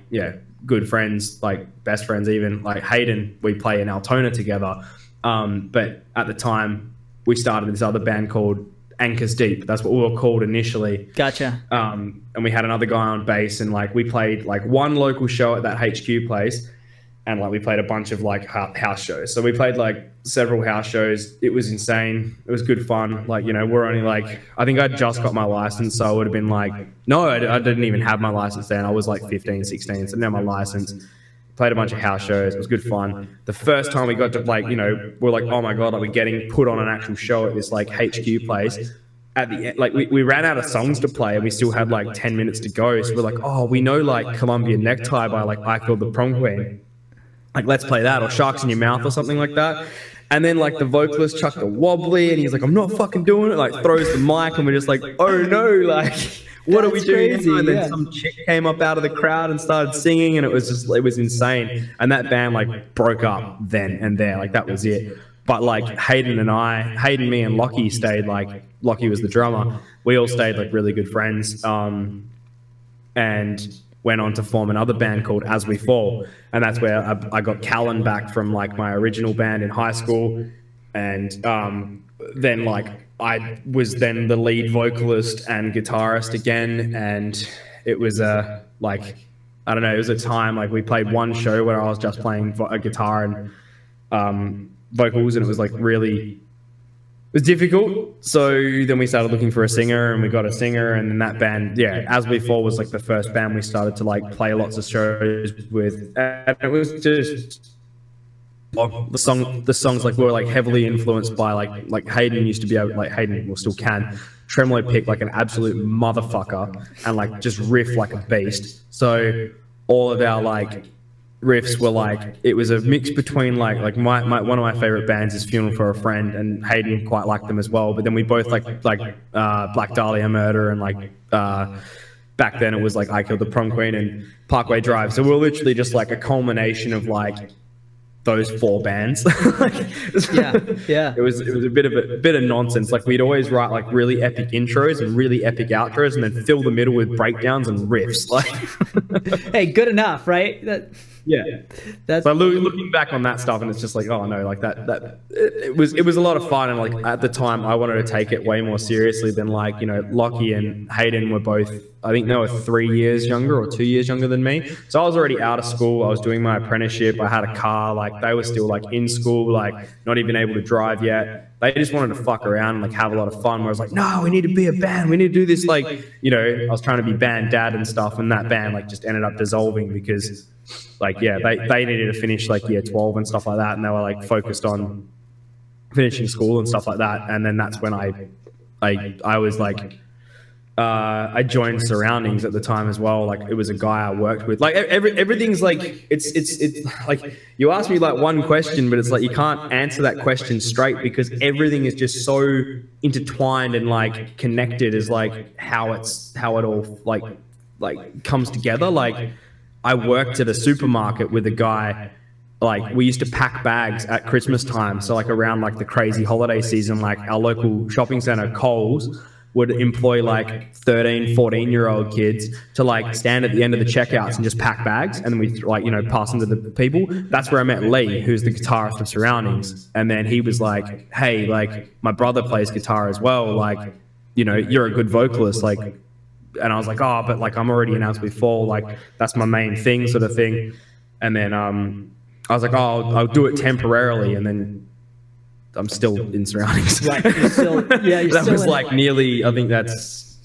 Speaker 2: good friends, like best friends even, like Hayden, we play in Altona together. But at the time we started this other band called Anchors Deep. That's what we were called initially.
Speaker 3: Gotcha.
Speaker 2: And we had another guy on bass, and like we played like one local show at that HQ place, and like we played a bunch of like house shows. So we played like several house shows. It was insane. It was good fun. Like, you know, we're only like, I think I just got my license, so I would have been like, no, I didn't even have my license then. I was like 15, 16, so now my license. Played a bunch of house shows. It was good fun. The first time we got to like, you know, we're like, oh my God, like we're getting put on an actual show at this like HQ place. At the end, like we ran out of songs to play, and we still had like 10 minutes to go. So we're like, oh, we know like Colombian Necktie by like I Killed the Prom Queen. Like, let's play that, or Sharks in Your Mouth or something like that. And then like the vocalist chucked a wobbly, and he's like, I'm not fucking doing it. Like throws the mic, and we're just like, oh no, like what are we doing? And then some chick came up out of the crowd and started singing, and it was insane. And that band like broke up then and there. Like that was it. But like Hayden, me and Lockie stayed, like Lockie was the drummer. We all stayed like really good friends. And went on to form another band called As We Fall. And that's where I got Callan back from like my original band in high school. And then like I was then the lead vocalist and guitarist again. And it was like, I don't know, it was a time like we played one show where I was just playing a guitar and vocals, and it was like really, it was difficult. So then we started looking for a singer, and we got a singer, and then that band, As We Fall was like the first band we started to like play lots of shows with, and it was just the songs like were like heavily influenced by like Hayden used to be able, like Hayden will still can tremolo pick like an absolute motherfucker and like just riff like a beast. So all of our like riffs were like, it was a mix between like one of my favorite bands is Funeral for a Friend, and Hayden quite liked them as well. But then we both like Black Dahlia Murder, and like back then it was like I Killed the Prom Queen and Parkway Drive. So we're literally just like a culmination of like those four bands. It was a bit of nonsense. Like we'd always write like really epic intros and really epic outros, and then fill the middle with breakdowns and riffs. Like,
Speaker 3: hey, good enough, right?
Speaker 2: That's but looking back on that stuff, and it's just like, oh no, like that it was a lot of fun. And like at the time I wanted to take it way more seriously than like, you know, Lockie and Hayden were both, I think they were 3 years younger or 2 years younger than me. So I was already out of school. I was doing my apprenticeship. I had a car. Like they were still like in school, like not even able to drive yet. They just wanted to fuck around and like have a lot of fun. Where I was like, no, we need to be a band. We need to do this. Like, you know, I was trying to be band dad and stuff, and that band like just ended up dissolving because like, they needed to finish like year 12 and stuff like that. And they were like focused on finishing school and stuff like that. And then that's when I was like, I joined Surroundings at the time as well. Like it was a guy I worked with. Like everything's like, it's like you ask me like one question, but it's like you can't answer that question straight because everything is just so intertwined and like connected is like how it all like comes together. Like I worked at a supermarket with a guy. Like we used to pack bags at Christmas time. So like around like the crazy holiday season, like our local shopping center, Coles, would employ like 13, 14-year-old kids to like stand at the end of the checkouts and just pack bags, and then we like, you know, pass them to the people. That's where I met Lee, who's the guitarist of Surroundings. And then he was like, hey, like my brother plays guitar as well. Like, you know, you're a good vocalist. Like, and I was like, oh, but like I'm already announced before. Like that's my main thing, sort of thing. And then I was like, oh, I'll do it temporarily. And then I'm still in Surroundings.
Speaker 3: Right, that
Speaker 2: was like nearly, I think that's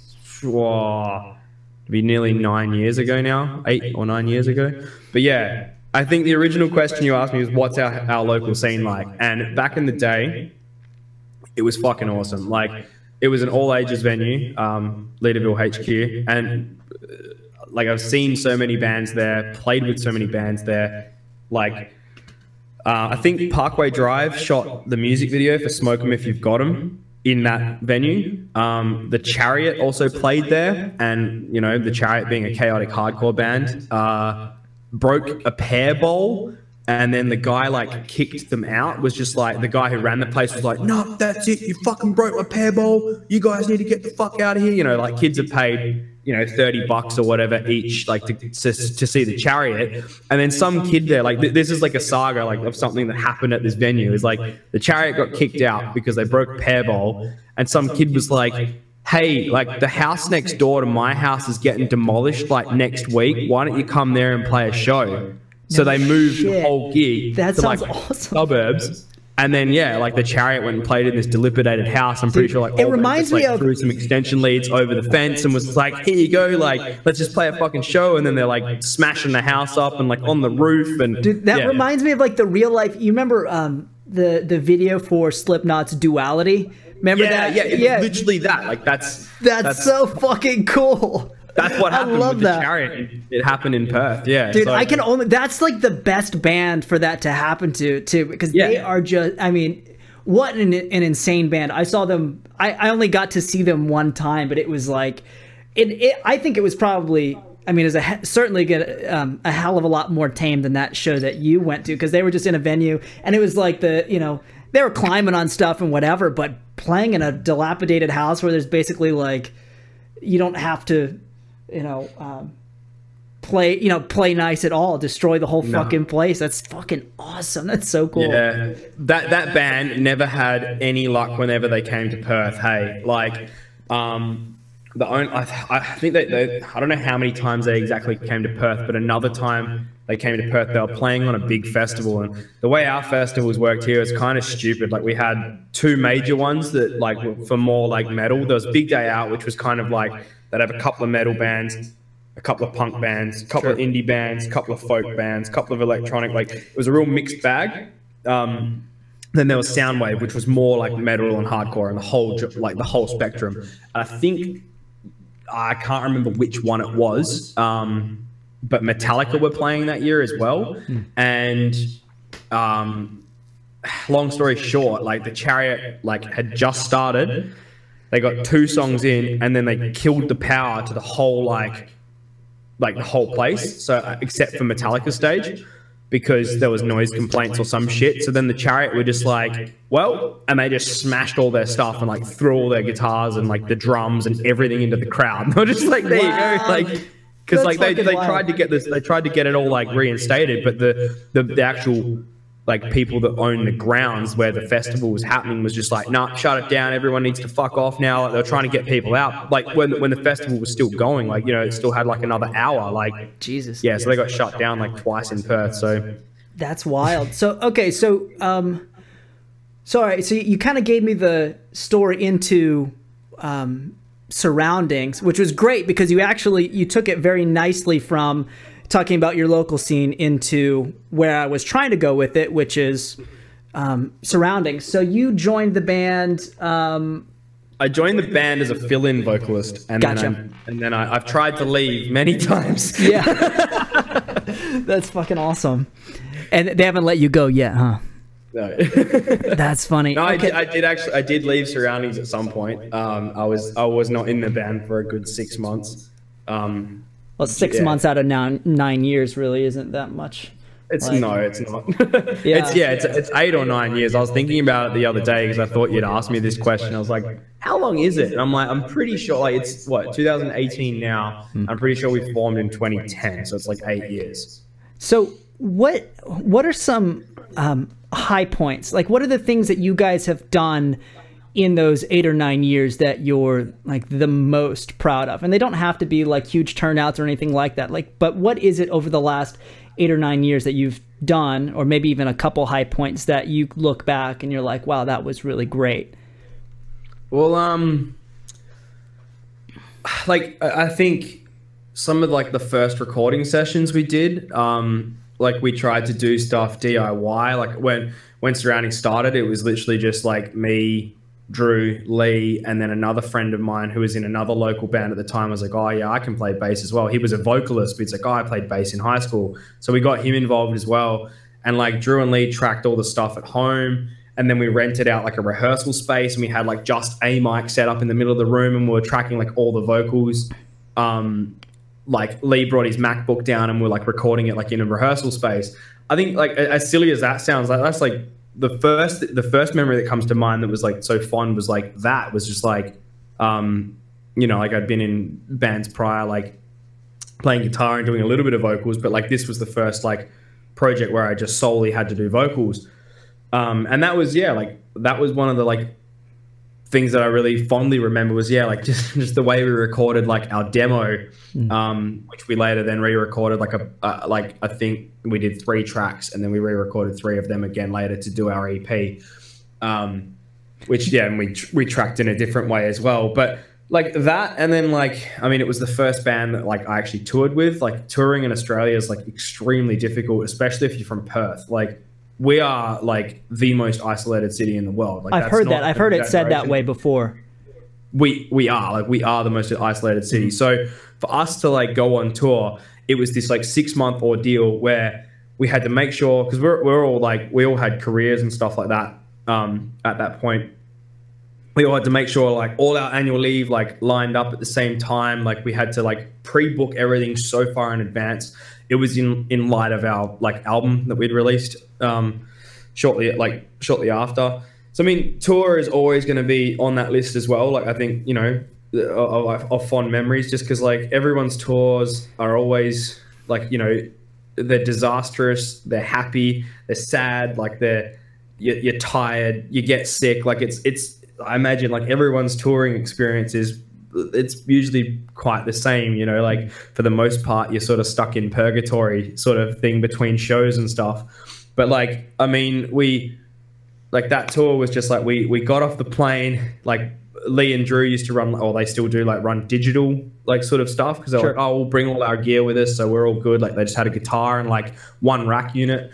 Speaker 2: be nearly 9 years ago now, 8 or 9 years ago. But yeah, I think the original question you asked me was, what's our local scene like? And back in the day, it was fucking awesome. Like it was an all ages venue, Leaderville HQ, and like I've seen so many bands there, played with so many bands there, like. I think Parkway Drive shot the music video for Smoke 'Em If You've Got 'Em in that venue. The Chariot also played there, and you know, the Chariot being a chaotic hardcore band, broke a pear bowl, and then the guy like kicked them out. Was just like the guy who ran the place was like, no, that's it, you fucking broke my pear bowl, you guys need to get the fuck out of here. You know, like kids have paid you know, $30 or whatever each, like to see the Chariot. And then some kid there, like this is like a saga like of something that happened at this venue. Is like the Chariot got kicked out because they broke pair bowl, and some kid was like, hey, like the house next door to my house is getting demolished like next week. Why don't you come there and play a show? So they moved the whole gig to like
Speaker 3: awesome.
Speaker 2: suburbs. And then, yeah, like the Chariot went and played in this dilapidated house. I'm pretty sure like
Speaker 3: it reminds me of
Speaker 2: threw some extension leads over the fence and was like, here you go, like let's just play a fucking show. And then they're like smashing the house up and like on the roof. And
Speaker 3: dude, that reminds me of like the real life. You remember the video for Slipknot's Duality? Remember that?
Speaker 2: Yeah, literally that. Like that's
Speaker 3: so fucking cool.
Speaker 2: That's what happened with the Chariot. It happened in Perth. Yeah,
Speaker 3: dude. So, I can only. That's like the best band for that to happen to too, because they are just. I mean, what an insane band. I saw them. I only got to see them one time, but it was like, I think it was probably. I mean, it was certainly a hell of a lot more tame than that show that you went to, because they were just in a venue and it was like they were climbing on stuff and whatever, but playing in a dilapidated house where there's basically like, you don't have to. Play nice at all, destroy the whole fucking place. That's fucking awesome. That's so cool.
Speaker 2: Yeah, that band never had any luck whenever they came to Perth. Hey, like, I think they I don't know how many times they exactly came to Perth, but another time they came to Perth, they were playing on a big festival. And the way our festivals worked here is kind of stupid. Like we had two major ones that like were for more like metal. There was Big Day Out, which was kind of like they'd have a couple of metal bands, a couple of punk bands, a couple of indie bands, a couple of folk bands, a couple of electronic. Like it was a real mixed bag. Then there was Soundwave, which was more like metal and hardcore and the whole spectrum. And I think I can't remember which one it was, but Metallica were playing that year as well. And long story short, like the Chariot like had just started. They got 2 songs in, and then they killed the power to the whole like the whole place. So except for Metallica stage, because there was noise complaints or some shit. So then the Chariot were just like, well, and they just smashed all their stuff and like threw all their guitars and like the drums and everything into the crowd. And they were just like, there you go, like. Because like they tried to get it all like reinstated, but the actual like people that own the grounds where the festival was happening was just like, nah, shut it down. Everyone needs to fuck off now. Like, they're trying to get people out. Like when the festival was still going, like it still had like another hour. Like
Speaker 3: Jesus.
Speaker 2: Yeah, so they got shut down like twice in Perth. So
Speaker 3: that's wild. So okay, so sorry. So you kind of gave me the story into Surroundings, which was great because you took it very nicely from talking about your local scene into where I was trying to go with it, which is Surroundings. So you joined the band.
Speaker 2: I joined the band as a fill-in vocalist, and then I've tried to leave many times.
Speaker 3: Yeah, that's fucking awesome. And they haven't let you go yet, huh?
Speaker 2: No.
Speaker 3: That's funny.
Speaker 2: No,
Speaker 3: okay.
Speaker 2: I did leave Surroundings at some point. I was not in the band for a good 6 months.
Speaker 3: Well, 6 months out of 9 years really isn't that much.
Speaker 2: It's not. It's 8 or 9 years. I was thinking about it the other day because I thought you'd ask me this question. I was like, how long is it? And I'm like, I'm pretty sure like it's 2018 now. I'm pretty sure we formed in 2010, so it's like 8 years.
Speaker 3: So what are some high points? Like, what are the things that you guys have done in those 8 or 9 years that you're like the most proud of? And they don't have to be like huge turnouts or anything like that. Like, but what is it over the last 8 or 9 years that you've done, or maybe even a couple high points that you look back and you're like, wow, that was really great?
Speaker 2: Well, like I think some of like the first recording sessions we did, like we tried to do stuff DIY. Like when Surrounding started, it was literally just like me, Drew, Lee, and then another friend of mine who was in another local band at the time was like, oh yeah, I can play bass as well. He was a vocalist, but he's like, oh, I played bass in high school. So we got him involved as well. And like Drew and Lee tracked all the stuff at home. And then we rented out like a rehearsal space, and we had like just a mic set up in the middle of the room, and we were tracking like all the vocals. Like Lee brought his MacBook down and we're like recording it like in a rehearsal space. I think like as silly as that sounds, like that's like the first memory that comes to mind that was like so fond was like that was just like you know, like I'd been in bands prior, like playing guitar and doing a little bit of vocals, but like this was the first like project where I just solely had to do vocals. And that was, yeah, like that was one of the like things that I really fondly remember was, yeah, like just the way we recorded like our demo, which we later then re-recorded like like I think we did 3 tracks and then we re-recorded 3 of them again later to do our EP, which, yeah, and we tracked in a different way as well. But like that, and then like, I mean, it was the first band that like I actually toured with. Like touring in Australia is like extremely difficult, especially if you're from Perth. Like we are like the most isolated city in the world. Like,
Speaker 3: I've heard that. I've heard it said that way before.
Speaker 2: We are the most isolated city. So for us to like go on tour, it was this like 6-month ordeal where we had to make sure, because we're all like, we all had careers and stuff like that at that point. We all had to make sure like all our annual leave like lined up at the same time. Like we had to like pre-book everything so far in advance. It was in light of our like album that we'd released shortly after. So I mean, tour is always going to be on that list as well. Like I think, you know, of fond memories, just because like everyone's tours are always like, you know, they're disastrous, they're happy, they're sad, like you're tired, you get sick. Like it's I imagine like everyone's touring experience it's usually quite the same, you know, like for the most part you're sort of stuck in purgatory sort of thing between shows and stuff. But like, I mean, like that tour was just like we got off the plane, like Lee and Drew used to run, or they still do, like run digital like sort of stuff, because they're like, oh, we'll bring all our gear with us, so we're all good. Like they just had a guitar and like 1 rack unit.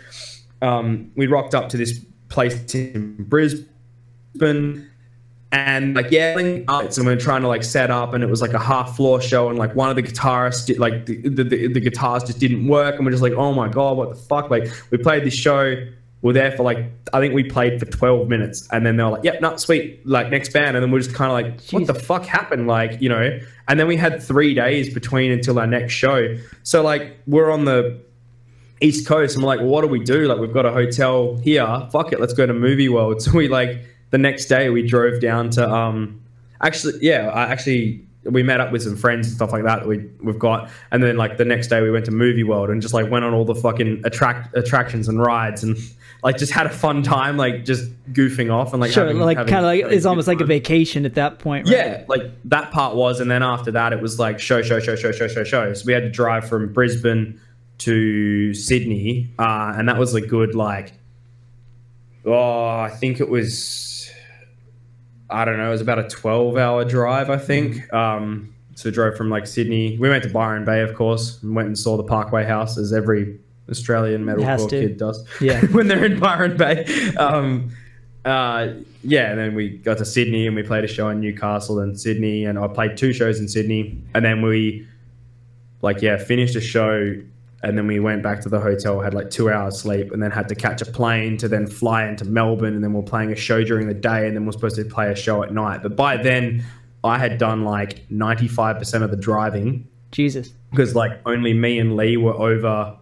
Speaker 2: We rocked up to this place in Brisbane, and like yelling up, and we're trying to like set up, and it was like a half floor show, and like one of the guitarists like the guitars just didn't work, and we're just like, oh my god, what the fuck. Like we played this show, we're there for like, I think we played for 12 minutes, and then they're like, yep, no, sweet, like next band. And then we're just kind of like, what the fuck happened? Like, you know, and then we had 3 days between until our next show. So like we're on the East Coast, and we're like, well, what do we do? Like we've got a hotel here, fuck it, let's go to Movie World. So we like, the next day we drove down to we met up with some friends and stuff like that we've got, and then like the next day we went to Movie World and just like went on all the fucking attractions and rides, and like just had a fun time, like just goofing off and like
Speaker 3: having kind of like it's almost like a vacation at that point, right?
Speaker 2: Yeah, like that part was, and then after that it was like show. So we had to drive from Brisbane to Sydney, and that was a good like, I think it was, I don't know, it was about a 12-hour drive, I think. So drove from like Sydney. We went to Byron Bay, of course, and went and saw the Parkway House, as every Australian metalcore kid does.
Speaker 3: Yeah.
Speaker 2: When they're in Byron Bay. Yeah, and then we got to Sydney and we played a show in Newcastle and Sydney, and I played 2 shows in Sydney, and then we like, yeah, finished a show. And then we went back to the hotel, had like 2 hours sleep, and then had to catch a plane to then fly into Melbourne. And then we're playing a show during the day, and then we're supposed to play a show at night. But by then I had done like 95% of the driving.
Speaker 3: Jesus.
Speaker 2: Because like only me and Lee were over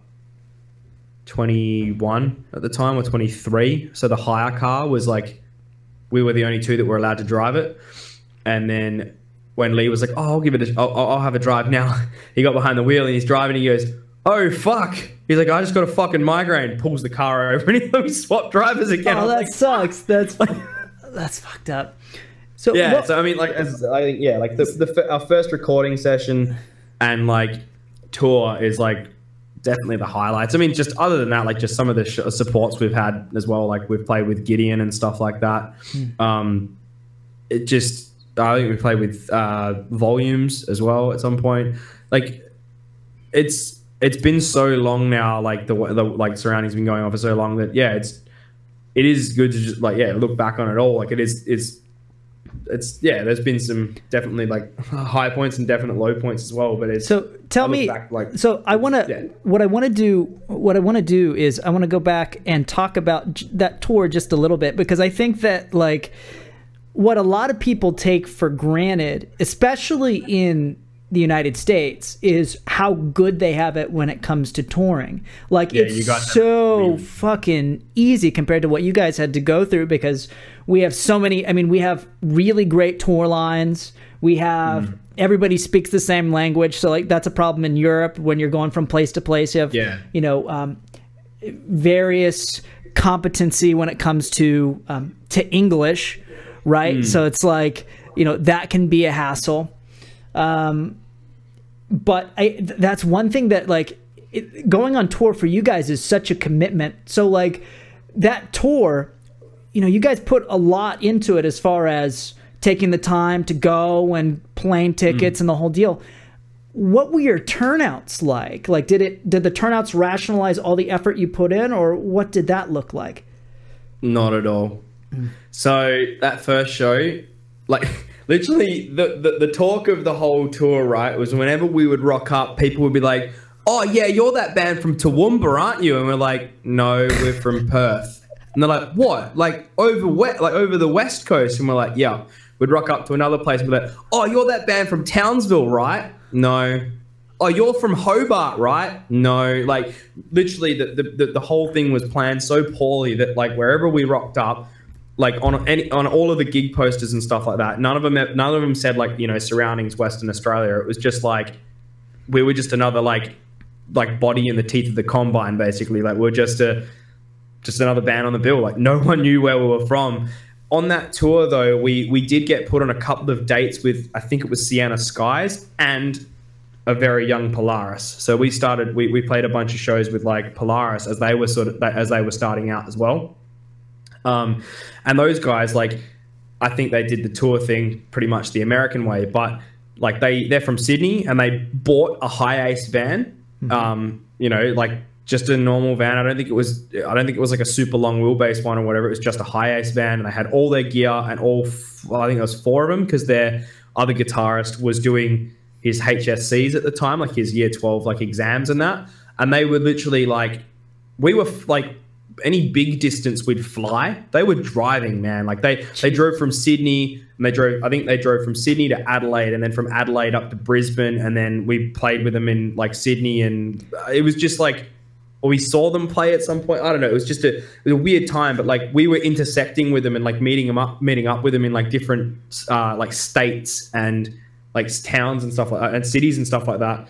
Speaker 2: 21 at the time, or 23. So the hire car was like, we were the only 2 that were allowed to drive it. And then when Lee was like, oh, I'll have a drive now. He got behind the wheel and he's driving, and he goes, oh, fuck. He's like, I just got a fucking migraine. Pulls the car over, and we swapped drivers again.
Speaker 3: Oh, that sucks. That's fucked up. So
Speaker 2: yeah, so I mean, like, I think, yeah, like our first recording session and like tour is like definitely the highlights. I mean, just other than that, like just some of the supports we've had as well. Like we've played with Gideon and stuff like that. It just, I think we played with Volumes as well at some point. Like it's been so long now, like the like surroundings been going on for so long, that yeah, it is good to just like, yeah, look back on it all. Like it's yeah, there's been some definitely like high points and definite low points as well. But it's,
Speaker 3: so tell me, back, like, so I want to, yeah. What I want to do is I want to go back and talk about that tour just a little bit, because I think that like what a lot of people take for granted, especially in the United States, is how good they have it when it comes to touring. Like, yeah, it's so fucking easy compared to what you guys had to go through, because we have so many, I mean, we have really great tour lines. We have everybody speaks the same language. So like that's a problem in Europe when you're going from place to place. You have, you know, various competency when it comes to English, right? So it's like, you know, that can be a hassle. But that's one thing that like going on tour for you guys is such a commitment. So like that tour, you know, you guys put a lot into it as far as taking the time to go and plane tickets and the whole deal. What were your turnouts like? Like, did the turnouts rationalize all the effort you put in, or what did that look like?
Speaker 2: Not at all. So that first show, like literally the talk of the whole tour, right, was whenever we would rock up, people would be like, "Oh yeah, you're that band from Toowoomba, aren't you?" And we're like, "No, we're from Perth." And they're like, "What? Like over the West Coast?" And we're like, "Yeah." We'd rock up to another place and be like, "Oh, you're that band from Townsville, right?" No. "Oh, you're from Hobart, right?" No. Like literally the whole thing was planned so poorly that like wherever we rocked up, like on all of the gig posters and stuff like that, none of them said like, you know, surroundings Western Australia. It was just like we were just another like body in the teeth of the combine, basically. Like we're just another band on the bill. Like no one knew where we were from. On that tour, though, we did get put on a couple of dates with, I think it was Sienna Skies and a very young Polaris. So we played a bunch of shows with like Polaris as they were starting out as well. And those guys, like, I think they did the tour thing pretty much the American way, but like they're from Sydney and they bought a high ace van, you know, like just a normal van. I don't think it was like a super long wheelbase one or whatever. It was just a high ace van, and they had all their gear and I think there was 4 of them because their other guitarist was doing his HSCs at the time, like his year 12 like exams and that. And they were literally like, we were like any big distance we'd fly. They were driving, man. Like they drove from Sydney, and I think they drove from Sydney to Adelaide, and then from Adelaide up to Brisbane, and then we played with them in like Sydney, and it was just like, or we saw them play at some point. I don't know. It was a weird time, but like we were intersecting with them and like meeting up with them in like different like states and like towns and stuff like that, and cities and stuff like that.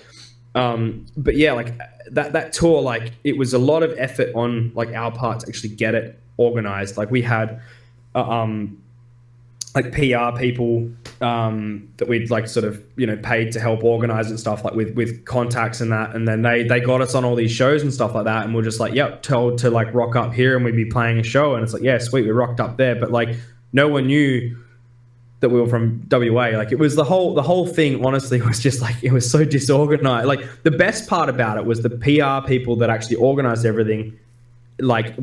Speaker 2: But yeah, like that tour, like it was a lot of effort on like our part to actually get it organized. Like we had like PR people that we'd like sort of, you know, paid to help organize and stuff, like with contacts and that. And then they got us on all these shows and stuff like that. And we're just like, yep, told to like rock up here and we'd be playing a show. And it's like, yeah, sweet, we rocked up there. But like no one knew that we were from WA. Like it was the whole thing, honestly, was just like, it was so disorganized. Like the best part about it was the PR people that actually organized everything. Like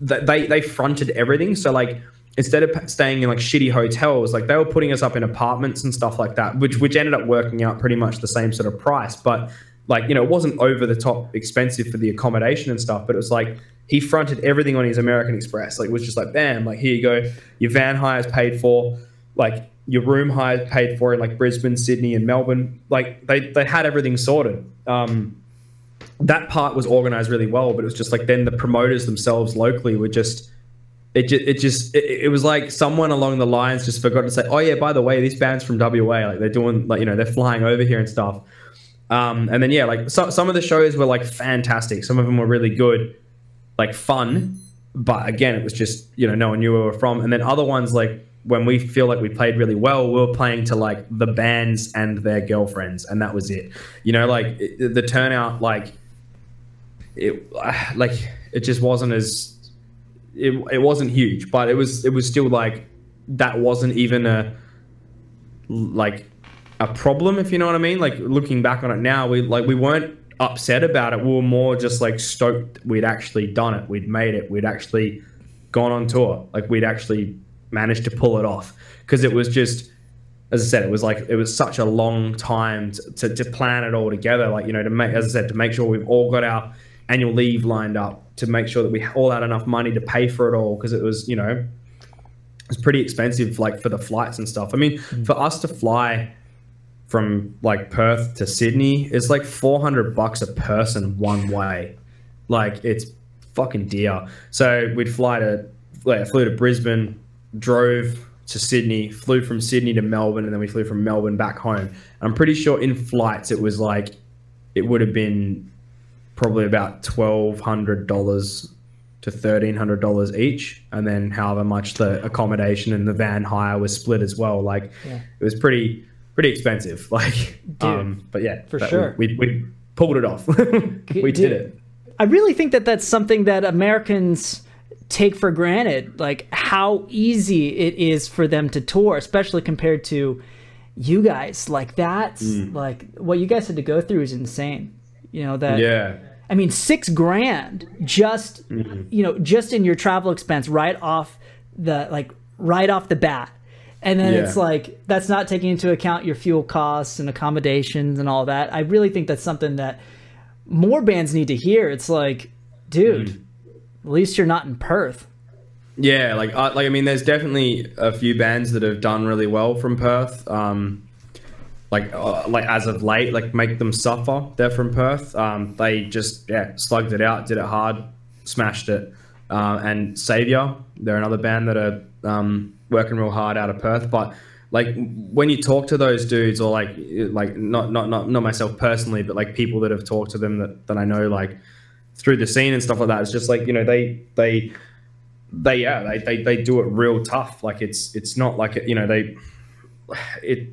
Speaker 2: they fronted everything. So like, instead of staying in like shitty hotels, like they were putting us up in apartments and stuff like that, which ended up working out pretty much the same sort of price. But like, you know, it wasn't over the top expensive for the accommodation and stuff, but it was like, he fronted everything on his American Express. Like it was just like, bam, like here you go. Your van hire is paid for, like your room hire is paid for in like Brisbane, Sydney and Melbourne. Like they had everything sorted. That part was organized really well, but it was just like, then the promoters themselves locally were just, it was like someone along the lines just forgot to say, oh yeah, by the way, this band's from WA. Like they're doing, like, you know, they're flying over here and stuff. And then, yeah, like some of the shows were like fantastic. Some of them were really good, like fun. But again, it was just, you know, no one knew where we were from. And then other ones, like when we feel like we played really well, we were playing to like the bands and their girlfriends. And that was it. You know, like the turnout, like it just wasn't as, it wasn't huge, but it was still like, that wasn't even a problem, if you know what I mean. Like looking back on it now, we weren't upset about it. We were more just like stoked we'd actually done it. We'd made it. We'd actually gone on tour. Like we'd actually managed to pull it off, because it was just, as I said, it was such a long time to plan it all together. Like, you know, to make sure we've all got our annual leave lined up, to make sure that we all had enough money to pay for it all, because it was, you know, it was pretty expensive, like for the flights and stuff. I mean, for us to fly from like Perth to Sydney, it's like $400 a person one way. Like it's fucking dear. So we'd flew to Brisbane, drove to Sydney, flew from Sydney to Melbourne, and then we flew from Melbourne back home. And I'm pretty sure in flights it was like, it would have been probably about $1,200 to $1,300 each, and then however much the accommodation and the van hire was split as well. Like, it was pretty expensive. Like,
Speaker 3: Dude,
Speaker 2: but yeah,
Speaker 3: for sure,
Speaker 2: we pulled it off. We did it.
Speaker 3: I really think that that's something that Americans take for granted, like how easy it is for them to tour, especially compared to you guys. Like, that's like what you guys had to go through is insane. You know that?
Speaker 2: Yeah.
Speaker 3: I mean, $6,000 just you know, just in your travel expense right off the bat. And then it's like, that's not taking into account your fuel costs and accommodations and all that. I really think that's something that more bands need to hear. It's like, dude, at least you're not in Perth.
Speaker 2: Yeah, I mean, there's definitely a few bands that have done really well from Perth. Like as of late, like Make Them Suffer, they're from Perth. They just slugged it out, did it hard, smashed it. And Savior, they're another band that are working real hard out of Perth. But like when you talk to those dudes, or like not myself personally, but like people that have talked to them that I know, like through the scene and stuff like that, it's just like, you know, they do it real tough. Like it's not like, you know, it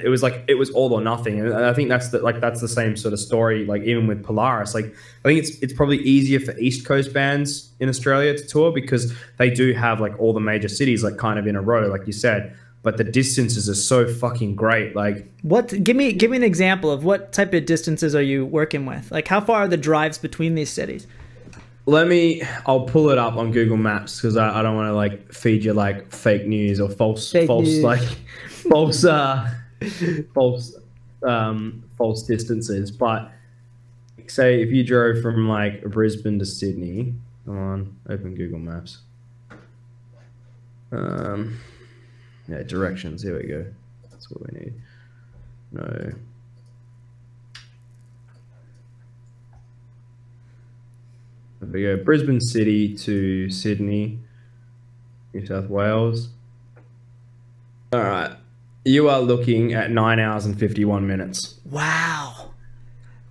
Speaker 2: was like, it was all or nothing. And I think that's the same sort of story, like even with Polaris. Like, I think it's probably easier for East Coast bands in Australia to tour because they do have like all the major cities like kind of in a row, like you said, but the distances are so fucking great. Like,
Speaker 3: give me an example of what type of distances are you working with? Like, how far are the drives between these cities?
Speaker 2: I'll pull it up on Google Maps because I don't want to like feed you like fake news or false distances. But say if you drove from like Brisbane to Sydney, come on, open Google Maps. Yeah, directions, here we go. That's what we need. No. There we go. Brisbane City to Sydney, New South Wales. All right. You are looking at 9 hours and 51 minutes.
Speaker 3: Wow.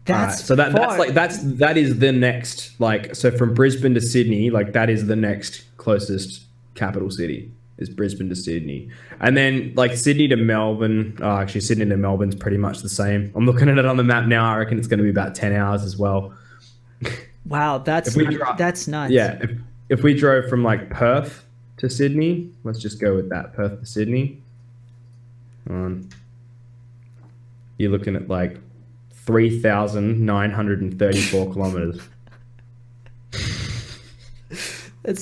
Speaker 3: That's
Speaker 2: right. So that is the next, like, so from Brisbane to Sydney, like that is the next closest capital city is Brisbane to Sydney. And then like Sydney to Melbourne, actually Sydney to Melbourne's pretty much the same. I'm looking at it on the map now. I reckon it's going to be about 10 hours as well.
Speaker 3: Wow, that's nuts.
Speaker 2: Yeah, if we drove from like Perth to Sydney, let's just go with that, Perth to Sydney. You're looking at like 3,934 kilometers.
Speaker 3: I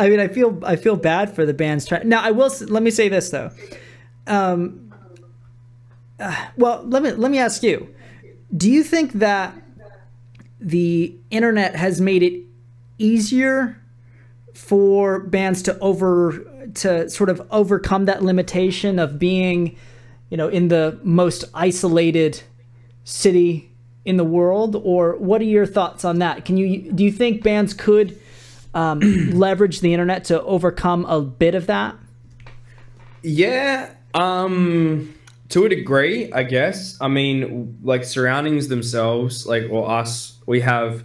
Speaker 3: mean, I feel bad for the bands trying. Now, let me say this though. Well, let me ask you. Do you think that the internet has made it easier for bands to sort of overcome that limitation of being, you know, in the most isolated city in the world? Or what are your thoughts on that? Do you think bands could leverage the internet to overcome a bit of that?
Speaker 2: Yeah, to a degree, I guess. I mean, like surroundings themselves, like, or us, we have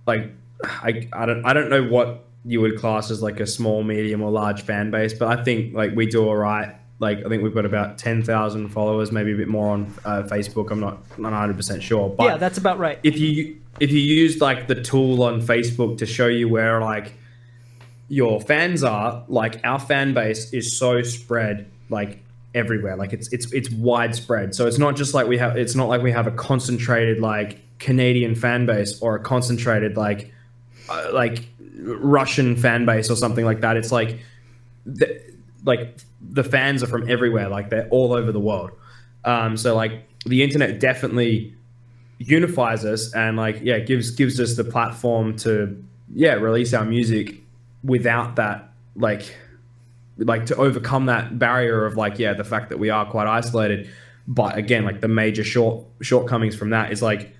Speaker 2: like, I don't know what you would class as like a small, medium or large fan base, but I think like we do all right. Like, I think we've got about 10,000 followers, maybe a bit more on Facebook. I'm not 100% sure, but
Speaker 3: yeah, that's about right.
Speaker 2: If you use like the tool on Facebook to show you where like your fans are, like our fan base is so spread like everywhere. Like it's widespread. So it's not just like it's not like we have a concentrated like Canadian fan base or a concentrated like Russian fan base or something like that. It's like the fans are from everywhere. Like they're all over the world. So like the internet definitely unifies us and like, yeah, gives us the platform to, yeah, release our music without that, like to overcome that barrier of like, yeah, the fact that we are quite isolated. But again, like the major shortcomings from that is like,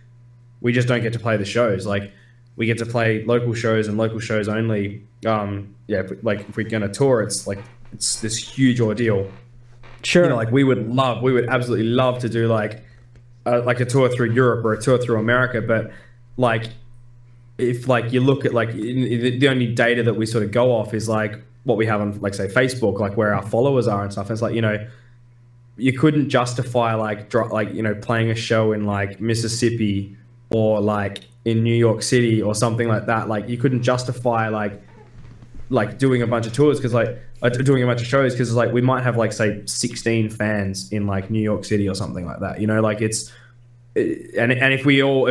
Speaker 2: we just don't get to play the shows. Like we get to play local shows and local shows only. Yeah, if we're going to tour, it's like it's this huge ordeal.
Speaker 3: Sure.
Speaker 2: You know, like we would absolutely love to do like a tour through Europe or a tour through America, but like if like you look at like the only data that we sort of go off is like what we have on like say Facebook, like where our followers are and stuff. And it's like, you know, you couldn't justify like you know, playing a show in like Mississippi or like in New York City or something like that. Like you couldn't justify like doing a bunch of tours because like doing a bunch of shows because like we might have like say 16 fans in like New York City or something like that, you know, like and if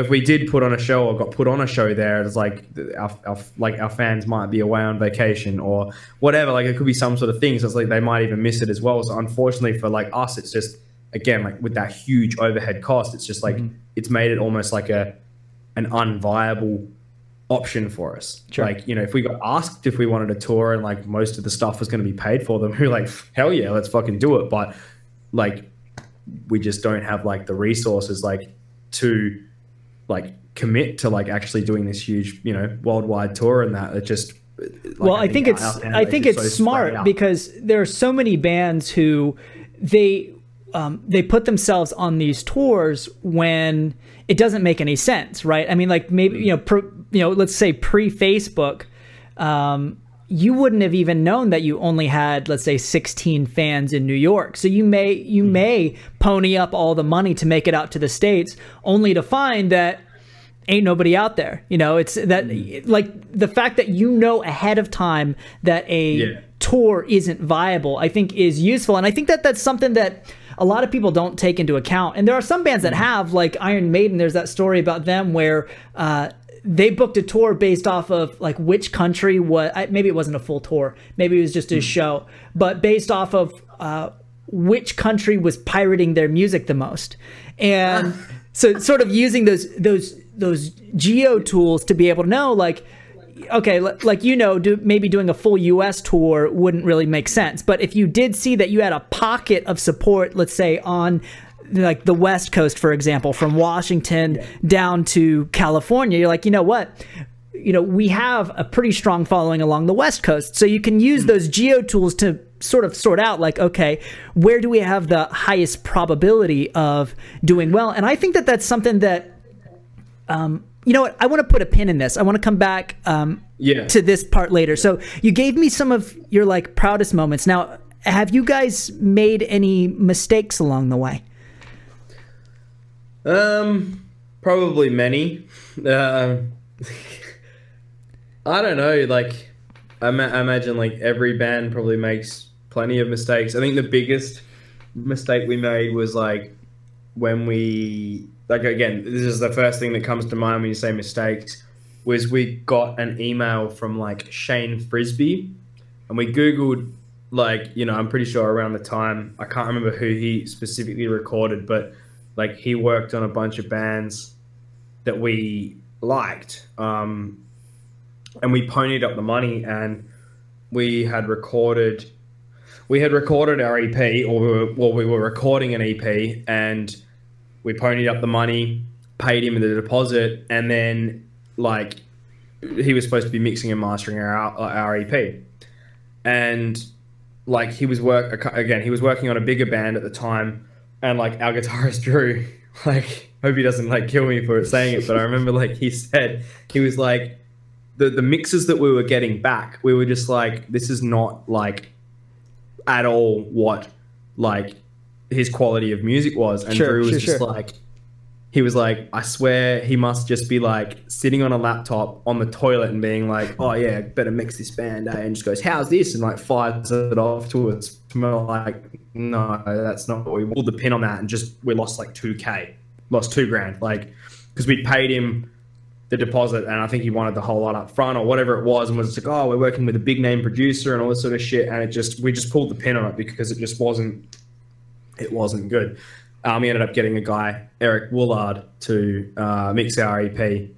Speaker 2: we did put on a show or got put on a show there, it's like our fans might be away on vacation or whatever, like it could be some sort of thing, so it's like they might even miss it as well. So unfortunately for like us, it's just, again, like with that huge overhead cost, it's just like it's made it almost like an unviable option for us. Sure. Like, you know, if we got asked if we wanted a tour and like most of the stuff was going to be paid for, them, we're like, hell yeah, let's fucking do it. But like we just don't have like the resources like to like commit to like actually doing this huge, you know, worldwide tour, and that it just like,
Speaker 3: well, I think it's so smart because there are so many bands who they put themselves on these tours when it doesn't make any sense, right? I mean, like maybe, you know, let's say pre-Facebook, you wouldn't have even known that you only had, let's say, 16 fans in New York. So you may pony up all the money to make it out to the States, only to find that ain't nobody out there. You know, it's that like the fact that you know ahead of time that a tour isn't viable, I think is useful. And I think that that's something that a lot of people don't take into account. And there are some bands that have, like Iron Maiden, there's that story about them where they booked a tour based off of like which country was, maybe it wasn't a full tour, maybe it was just a show, but based off of which country was pirating their music the most. And so sort of using those geo tools to be able to know, like, okay, like, you know, maybe doing a full US tour wouldn't really make sense. But if you did see that you had a pocket of support, let's say on like the West Coast, for example, from Washington down to California, you're like, you know what? You know, we have a pretty strong following along the West Coast. So you can use those geo tools to sort of sort out like, okay, where do we have the highest probability of doing well? And I think that that's something that, you know what, I want to put a pin in this. I want to come back to this part later. So you gave me some of your like proudest moments. Now, have you guys made any mistakes along the way?
Speaker 2: Probably many. I don't know, like I imagine like every band probably makes plenty of mistakes. I think the biggest mistake we made was like when we, like, again, this is the first thing that comes to mind when you say mistakes, was we got an email from like Shane Frisbee, and we Googled, like, you know, I'm pretty sure around the time, I can't remember who he specifically recorded, but like he worked on a bunch of bands that we liked, and we ponied up the money, and we had recorded our EP, or we were recording an EP, and we ponied up the money, paid him the deposit, and then like he was supposed to be mixing and mastering our EP, and like he was working on a bigger band at the time. And like our guitarist Drew, like, hope he doesn't like kill me for saying it, but I remember like he said, he was like, the mixes that we were getting back, we were just like, this is not like at all what like his quality of music was. And Drew was just like, he was like, I swear he must just be like sitting on a laptop on the toilet and being like, oh yeah, better mix this band, eh? And just goes, how's this? And like fires it off to us. Like, no, that's not what we pulled the pin on that, and just we lost like $2,000, lost $2,000, like, because we paid him the deposit, and I think he wanted the whole lot up front or whatever it was, and was like, oh, we're working with a big name producer and all this sort of shit, and we just pulled the pin on it because it just wasn't good. We ended up getting a guy, Eric Woolard, to mix our EP.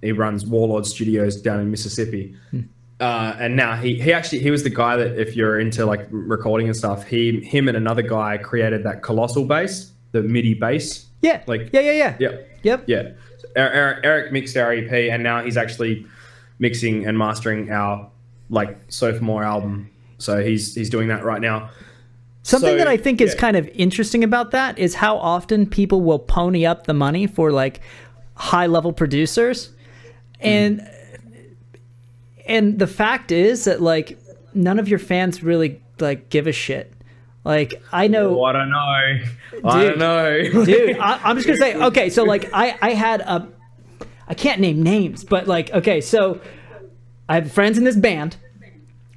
Speaker 2: He runs Warlord Studios down in Mississippi. And now he was the guy that, if you're into like recording and stuff, him and another guy created that Colossal bass, the MIDI bass.
Speaker 3: Yeah.
Speaker 2: Like
Speaker 3: Yeah.
Speaker 2: Yep. Yeah. So Eric mixed our EP, and now he's actually mixing and mastering our like Sophomore album. So he's doing that right now.
Speaker 3: Something that I think is kind of interesting about that is how often people will pony up the money for like high-level producers. And the fact is that like none of your fans really like give a shit. Like I know.
Speaker 2: Oh, I don't know. I don't know.
Speaker 3: Dude, I'm just gonna say, okay, so like I had I can't name names, but like, okay, so I have friends in this band,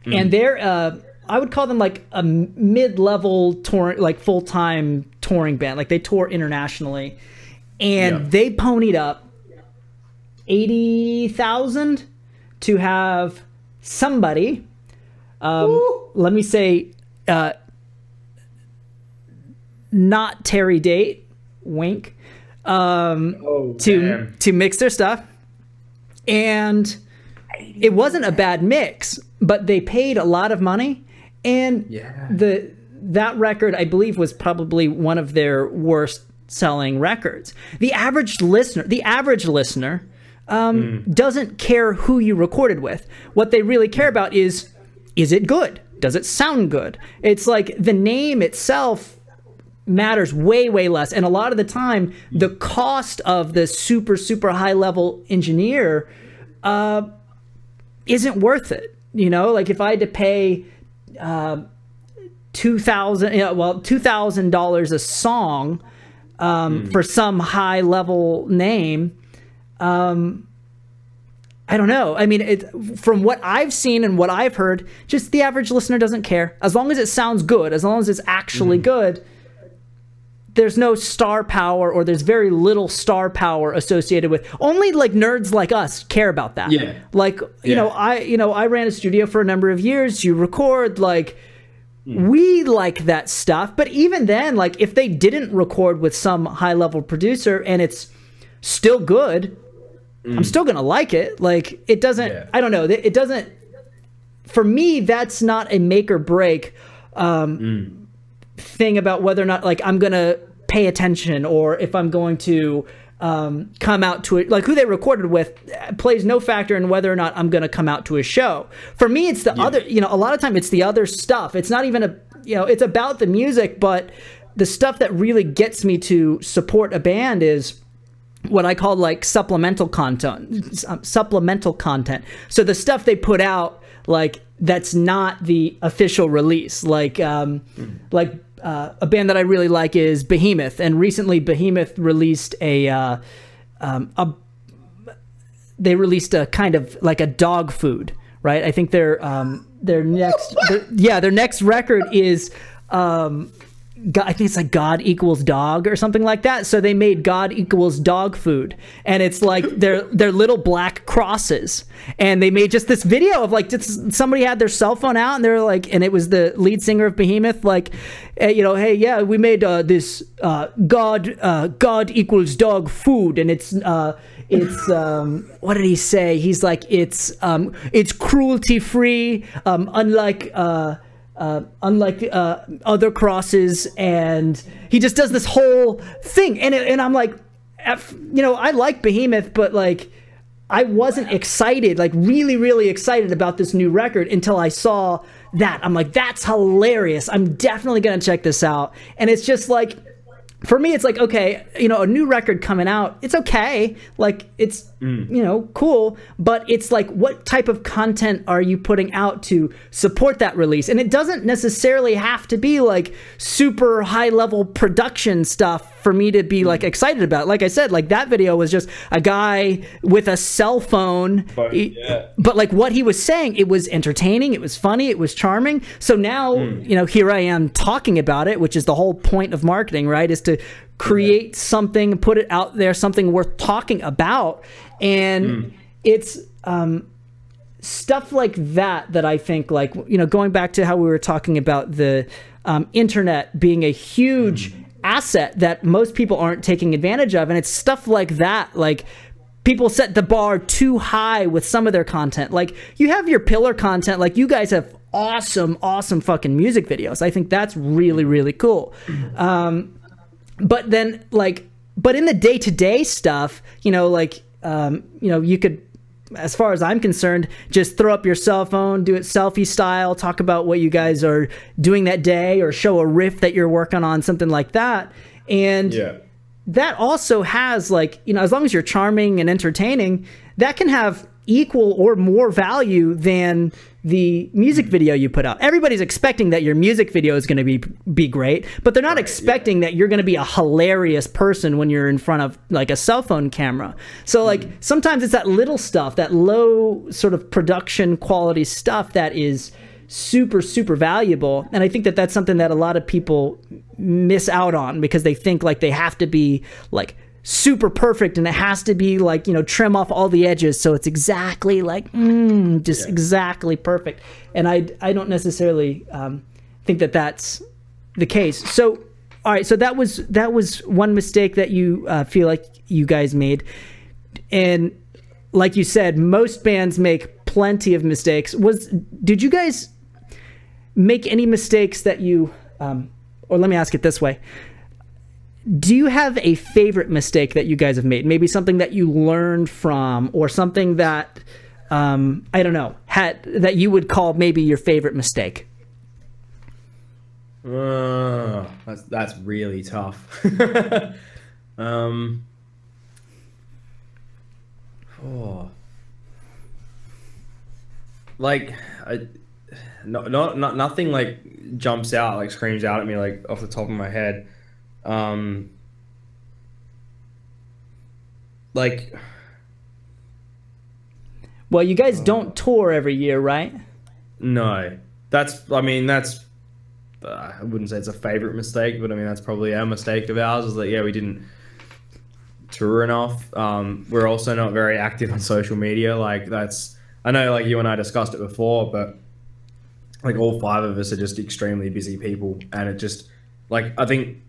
Speaker 3: and they're I would call them like a mid-level touring, like full-time touring band. Like they tour internationally, and they ponied up $80,000 to have somebody. Let me say, not Terry Date, wink, to mix their stuff, and it wasn't a bad mix, but they paid a lot of money. And that record, I believe, was probably one of their worst selling records. The average listener doesn't care who you recorded with. What they really care about is it good? Does it sound good? It's like the name itself matters way, way less. And a lot of the time, the cost of the super, super high level engineer isn't worth it. You know, like if I had to pay $2,000 a song for some high level name, I don't know. I mean, from what I've seen and what I've heard, just the average listener doesn't care. As long as it sounds good, as long as it's actually good, there's no star power, or there's very little star power associated with. Only like nerds like us care about that. Yeah. Like, you know, I ran a studio for a number of years. You record, like, we like that stuff. But even then, like, if they didn't record with some high level producer and it's still good, I'm still gonna like it. Like, it doesn't. I don't know. It doesn't. For me, that's not a make or break thing about whether or not like I'm gonna pay attention, or if I'm going to come out to it. Like who they recorded with plays no factor in whether or not I'm gonna come out to a show. For me, it's the other. You know, a lot of time it's the other stuff. It's not even it's about the music, but the stuff that really gets me to support a band is what I call like supplemental content. So the stuff they put out, like that's not the official release. Like a band that I really like is Behemoth, and recently Behemoth released they released a kind of like a dog food, right? I think their next record is I think it's like God Equals Dog or something like that. So they made God Equals Dog Food, and it's like they're little black crosses, and they made just this video of like just somebody had their cell phone out, and they're like, and it was the lead singer of Behemoth, like, hey, yeah, we made this God Equals Dog Food, and it's what did he say? He's like, it's cruelty free, unlike other crosses, and he just does this whole thing, and I'm like, I like Behemoth, but like I wasn't excited, like really excited about this new record until I saw that. I'm like, that's hilarious. I'm definitely gonna check this out. And it's just like, for me, it's like, okay, a new record coming out, it's okay. Like, it's, cool. But it's like, what type of content are you putting out to support that release? And it doesn't necessarily have to be like super high level production stuff for me to be like excited about. Like I said, like that video was just a guy with a cell phone. But like what he was saying, it was entertaining, it was funny, it was charming. So now, here I am talking about it, which is the whole point of marketing, right? Is to create something, put it out there, something worth talking about. And it's stuff like that I think, like, going back to how we were talking about the internet being a huge asset that most people aren't taking advantage of. And it's stuff like that, like people set the bar too high with some of their content. Like, you have your pillar content, like you guys have awesome fucking music videos. I think that's really cool. But then, like, but in the day-to-day stuff, you could as far as I'm concerned, just throw up your cell phone, do it selfie style, talk about what you guys are doing that day, or show a riff that you're working on, something like that. And that also has, like, you know, as long as you're charming and entertaining, that can have equal or more value than the music video you put out. Everybody's expecting that your music video is going to be great, but they're not expecting that you're going to be a hilarious person when you're in front of like a cell phone camera. So like sometimes it's that little stuff, that low sort of production quality stuff that is super, super valuable. And I think that that's something that a lot of people miss out on because they think like they have to be like super perfect and it has to be like, you know, trim off all the edges so it's exactly like just exactly perfect. And I don't necessarily think that that's the case. So all right, so that was one mistake that you feel like you guys made. And like you said, most bands make plenty of mistakes. Did you guys make any mistakes that you or let me ask it this way, do you have a favorite mistake that you guys have made? Maybe something that you learned from, or something that, I don't know, that you would call maybe your favorite mistake?
Speaker 2: That's really tough. Like, nothing like jumps out, like screams out at me like off the top of my head. Like,
Speaker 3: well, you guys don't tour every year, right?
Speaker 2: No, I mean, I wouldn't say it's a favorite mistake, but I mean, that's probably a mistake of ours, is that, yeah, we didn't tour enough. We're also not very active on social media. Like, I know like you and I discussed it before, but like all five of us are just extremely busy people. And it just, like, I think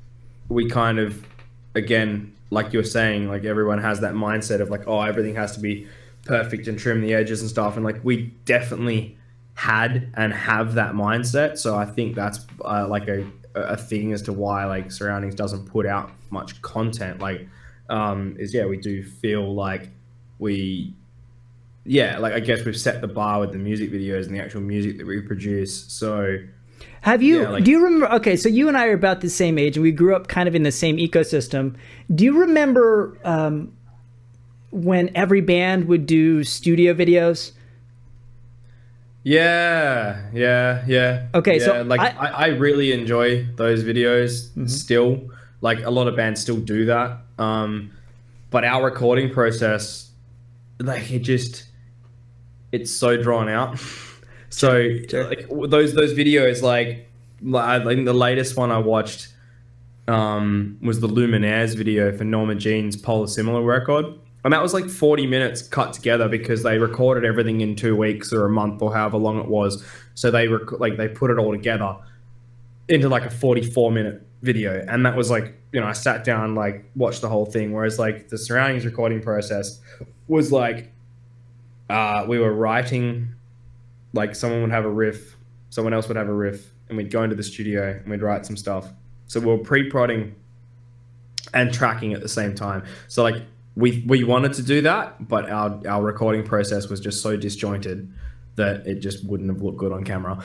Speaker 2: we kind of, again, like you're saying, like everyone has that mindset of like, oh, everything has to be perfect and trim the edges and stuff. And like, we definitely had and have that mindset. So I think that's like a thing as to why like Surroundings doesn't put out much content. Like, we do feel like like I guess we've set the bar with the music videos and the actual music that we produce. So
Speaker 3: have you, do you remember, okay, so you and I are about the same age and we grew up kind of in the same ecosystem. Do you remember when every band would do studio videos?
Speaker 2: Yeah.
Speaker 3: Okay,
Speaker 2: yeah,
Speaker 3: so
Speaker 2: like I really enjoy those videos still. Like a lot of bands still do that. But our recording process, like it's so drawn out. So like those videos, like I think the latest one I watched was the Luminaires video for Norma Jean's Polar Similar record, and that was like 40 minutes cut together because they recorded everything in 2 weeks or a month or however long it was. So they put it all together into like a 44-minute video, and that was like, you know, I sat down, like watched the whole thing. Whereas like the Surroundings recording process was like we were writing. Like someone would have a riff, someone else would have a riff, and we'd go into the studio and we'd write some stuff. So we were pre-prodding and tracking at the same time. So like we wanted to do that, but our recording process was just so disjointed that it just wouldn't have looked good on camera.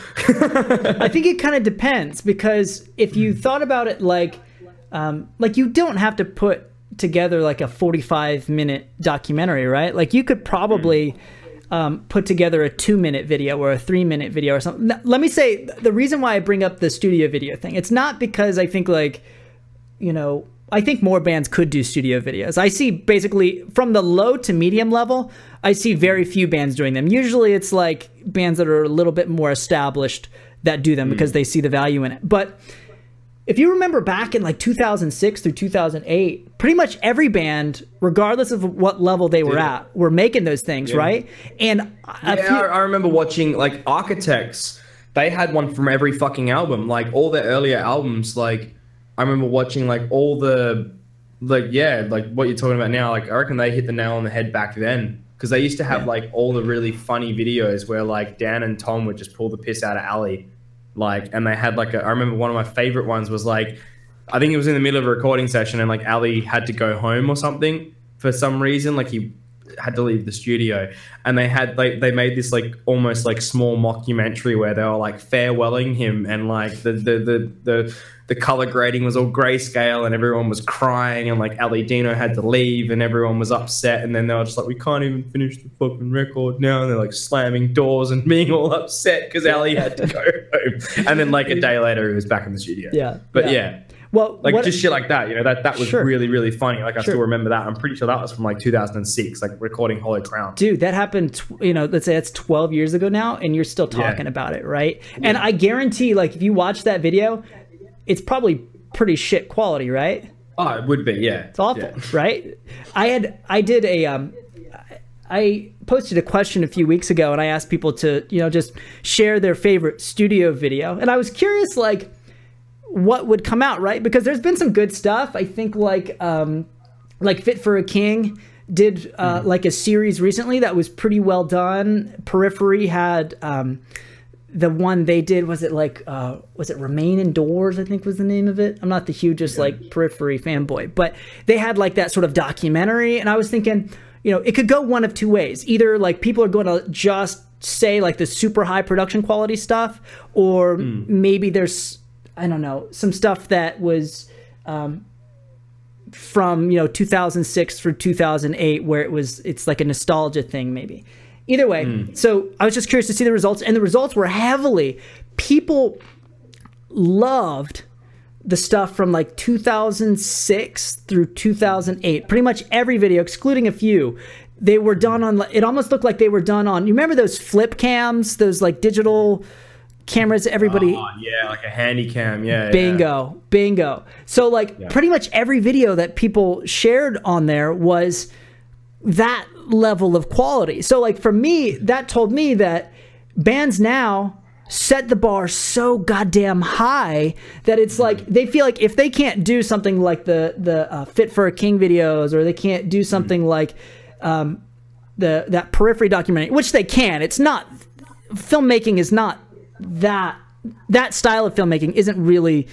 Speaker 3: I think it kind of depends, because if you thought about it like you don't have to put together like a 45-minute documentary, right? Like you could probably put together a 2-minute video or a 3-minute video or something. Now, let me say, the reason why I bring up the studio video thing, it's not because I think like, you know, I think more bands could do studio videos. I see basically from the low to medium level, I see very few bands doing them. Usually it's like bands that are a little bit more established that do them because they see the value in it. But if you remember back in like 2006 through 2008, pretty much every band, regardless of what level they were at, were making those things, right? And
Speaker 2: I remember watching like Architects. They had one from every fucking album, like all their earlier albums. Like I remember watching like all the, like what you're talking about now. Like I reckon they hit the nail on the head back then, because they used to have like all the really funny videos where like Dan and Tom would just pull the piss out of Ali. Like, and they had like I remember one of my favorite ones was like, I think it was in the middle of a recording session and like Ali had to go home or something for some reason. Like he had to leave the studio, and they made this like almost like small mockumentary where they were like farewelling him, and like the color grading was all grayscale and everyone was crying, and like Ali Dino had to leave and everyone was upset, and then they were just like, we can't even finish the fucking record now, and they're like slamming doors and being all upset because Ali had to go home, and then like a day later he was back in the studio. But well, like just shit like that, you know, that was really, really funny. Like I still remember that. I'm pretty sure that was from like 2006, like recording Hollow Crown.
Speaker 3: Dude, that happened, you know, let's say that's 12 years ago now, and you're still talking about it, right? And I guarantee, like, if you watch that video, it's probably pretty shit quality, right?
Speaker 2: Oh, it would be, yeah.
Speaker 3: It's awful, right? I posted a question a few weeks ago, and I asked people to, you know, just share their favorite studio video, and I was curious, like, what would come out, right? Because there's been some good stuff. I think like Fit for a King did like a series recently that was pretty well done. Periphery had the one they did, was it Remain Indoors, I think was the name of it. I'm not the hugest like Periphery fanboy, but they had like that sort of documentary, and I was thinking, you know, it could go one of two ways. Either like people are going to just say like the super high production quality stuff, or maybe there's, I don't know, some stuff that was from, you know, 2006 through 2008, where it's like a nostalgia thing, maybe. Either way, so I was just curious to see the results, and the results were people loved the stuff from like 2006 through 2008. Pretty much every video, excluding a few, they were done on, it almost looked like they were done on, you remember those flip cams, those like digital cameras, everybody,
Speaker 2: like a handy cam,
Speaker 3: bingo. So like pretty much every video that people shared on there was that level of quality. So like for me, that told me that bands now set the bar so goddamn high that it's like they feel like if they can't do something like the Fit for a King videos, or they can't do something like that Periphery documentary, which they can, it's not, filmmaking is not that style of filmmaking isn't really,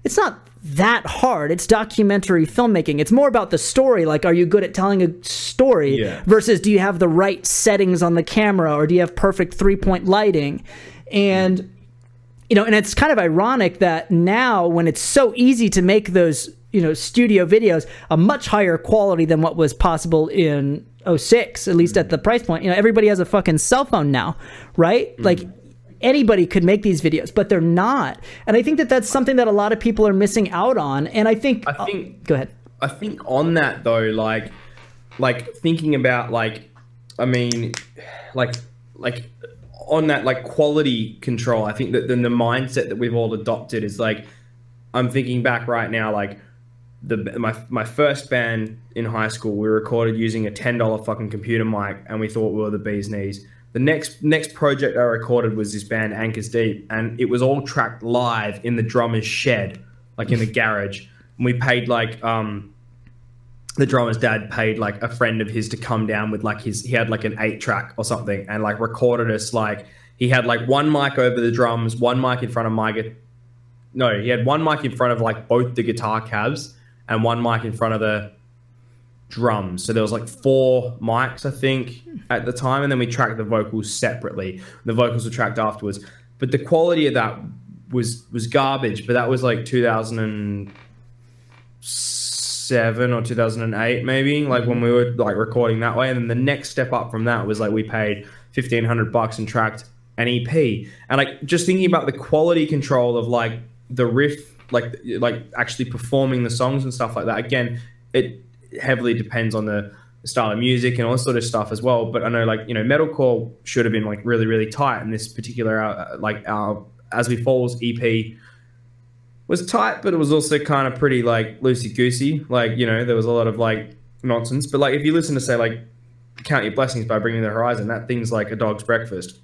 Speaker 3: it's not that hard. It's documentary filmmaking. It's more about the story. Like, are you good at telling a story versus do you have the right settings on the camera, or do you have perfect 3-point lighting? And, you know, and it's kind of ironic that now, when it's so easy to make those, you know, studio videos a much higher quality than what was possible in 06, at least at the price point, you know, everybody has a fucking cell phone now, right? Like, anybody could make these videos, but they're not. And I think that that's something that a lot of people are missing out on. And I think go ahead.
Speaker 2: I think on that though, like thinking about like, I mean, like on that, like quality control, I think that then the mindset that we've all adopted is like, I'm thinking back right now, like my first band in high school, we recorded using a $10 fucking computer mic, and we thought we were the bee's knees. The next project I recorded was this band Anchors Deep, and it was all tracked live in the drummer's shed, like in the garage. And we paid like the drummer's dad paid like a friend of his to come down with like he had like an 8-track or something, and like recorded us. Like he had like one mic over the drums, one mic in front of he had one mic in front of like both the guitar cabs, and one mic in front of the drums. So there was like 4 mics, I think, at the time, and then we tracked the vocals separately. The vocals were tracked afterwards, but the quality of that was garbage. But that was like 2007 or 2008 maybe, like when we were like recording that way. And then the next step up from that was like we paid $1,500 and tracked an EP. And like just thinking about the quality control of like the riff, like actually performing the songs and stuff like that, again, it heavily depends on the style of music and all this sort of stuff as well. But I know, like, you know, metalcore should have been like really, really tight, and this particular our As We Fall's EP was tight, but it was also kind of pretty like loosey goosey. Like, you know, there was a lot of like nonsense. But like if you listen to say like Count Your Blessings by Bringing the Horizon, that thing's like a dog's breakfast.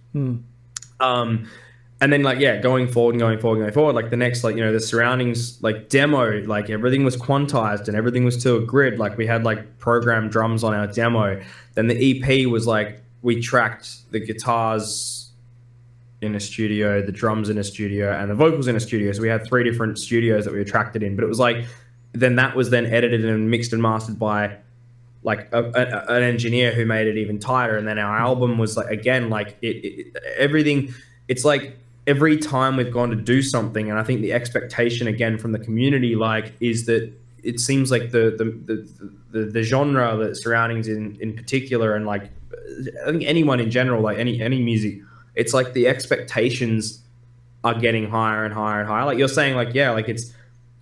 Speaker 2: And then like, yeah, going forward, like the next, like, you know, the Surroundings, like demo, like everything was quantized and everything was to a grid. Like we had like programmed drums on our demo. Then the EP was like, we tracked the guitars in a studio, the drums in a studio, and the vocals in a studio. So we had 3 different studios that we were tracked it in. But it was like, then that was then edited and mixed and mastered by an engineer who made it even tighter. And then our album was like, again, like everything. It's like every time we've gone to do something, and I think the expectation again from the community, like, is that it seems like the genre that surroundings in particular, and like I think anyone in general, like any music, it's like the expectations are getting higher and higher and higher. Like you're saying, like, yeah, like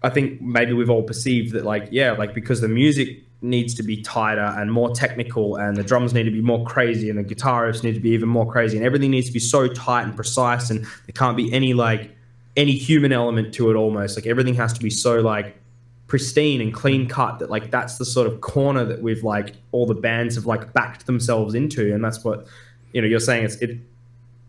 Speaker 2: I think maybe we've all perceived that, like, yeah, like because the music needs to be tighter and more technical, and the drums need to be more crazy, and the guitarists need to be even more crazy, and everything needs to be so tight and precise, and there can't be any human element to it almost. Like everything has to be so like pristine and clean cut that like that's the sort of corner that we've like all the bands have like backed themselves into. And that's what, you know, you're saying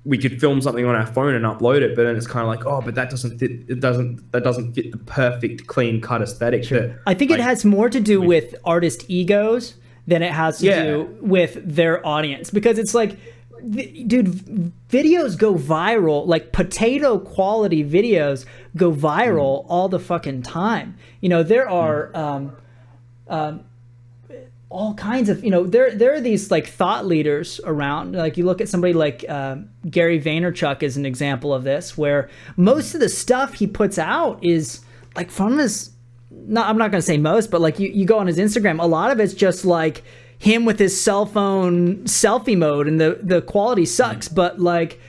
Speaker 2: we could film something on our phone and upload it, but then it's kind of like, oh, but that doesn't fit. That doesn't fit the perfect clean cut aesthetic.
Speaker 3: Sure. I think it has more to do with artist egos than it has to do with their audience, because it's like, dude, videos go viral, like potato quality videos go viral all the fucking time. You know, there are all kinds of, you know, there are these like thought leaders around. Like you look at somebody like Gary Vaynerchuk is an example of this, where most of the stuff he puts out is like from his, I'm not going to say most, but like you go on his Instagram, a lot of it's just like him with his cell phone selfie mode, and the quality sucks, but like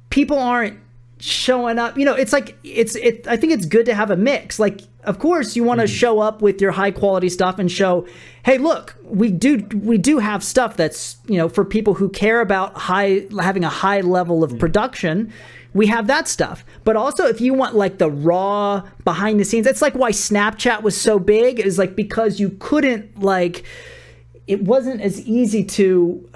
Speaker 3: people aren't showing up. You know, it's like I think it's good to have a mix. Like, of course you want to show up with your high quality stuff and show, hey, look, we do have stuff that's, you know, for people who care about having a high level of production. We have that stuff. But also, if you want like the raw behind the scenes, that's like why Snapchat was so big, is like because you couldn't, like, it wasn't as easy to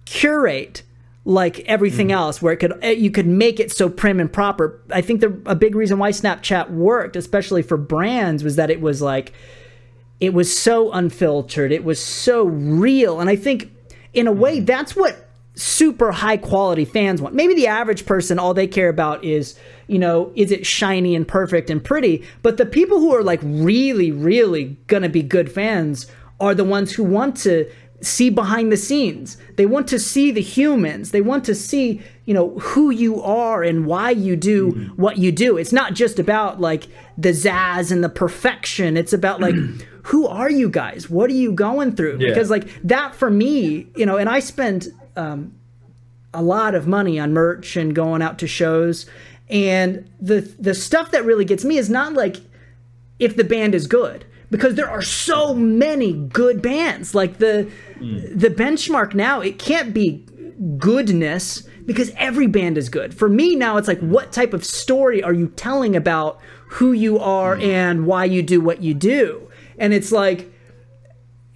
Speaker 3: curate like everything else, where you could make it so prim and proper. I think a big reason why Snapchat worked, especially for brands, was that it was like, it was so unfiltered, it was so real. And I think in a way that's what super high quality fans want. Maybe the average person, all they care about is, you know, is it shiny and perfect and pretty? But the people who are like really, really gonna be good fans are the ones who want to see behind the scenes. They want to see the humans. They want to see, you know, who you are and why you do what you do. It's not just about like the zazz and the perfection. It's about like, who are you guys? What are you going through? Yeah. Because like that for me, you know, and I spend a lot of money on merch and going out to shows. And the stuff that really gets me is not like if the band is good, because there are so many good bands. Like the benchmark now, it can't be goodness, because every band is good. For me now, it's like, what type of story are you telling about who you are and why you do what you do? And it's like,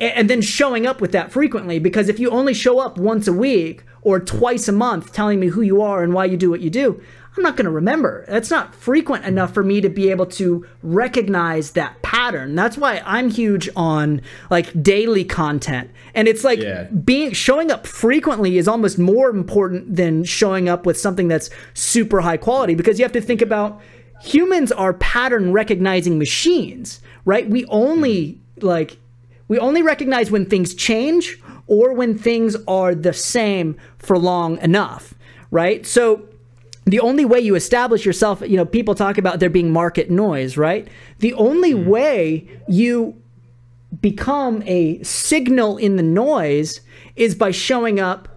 Speaker 3: and then showing up with that frequently, because if you only show up once a week or twice a month telling me who you are and why you do what you do, I'm not going to remember. That's not frequent enough for me to be able to recognize that pattern. That's why I'm huge on like daily content. And it's like showing up frequently is almost more important than showing up with something that's super high quality, because you have to think about, humans are pattern recognizing machines, right? We only recognize when things change or when things are the same for long enough, right? So the only way you establish yourself, you know, people talk about there being market noise, right? The only way you become a signal in the noise is by showing up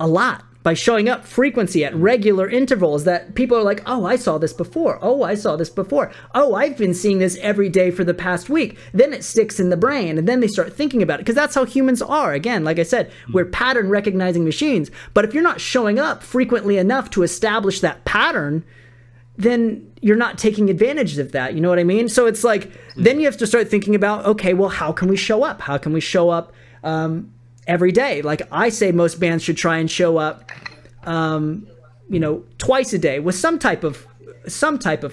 Speaker 3: a lot, by showing up frequency at regular intervals that people are like, oh, I saw this before. Oh, I saw this before. Oh, I've been seeing this every day for the past week. Then it sticks in the brain, and then they start thinking about it, because that's how humans are. Again, like I said, we're pattern recognizing machines. But if you're not showing up frequently enough to establish that pattern, then you're not taking advantage of that. You know what I mean? So it's like, then you have to start thinking about, okay, well, how can we show up? How can we show up every day? Like I say, most bands should try and show up, you know, twice a day with some type of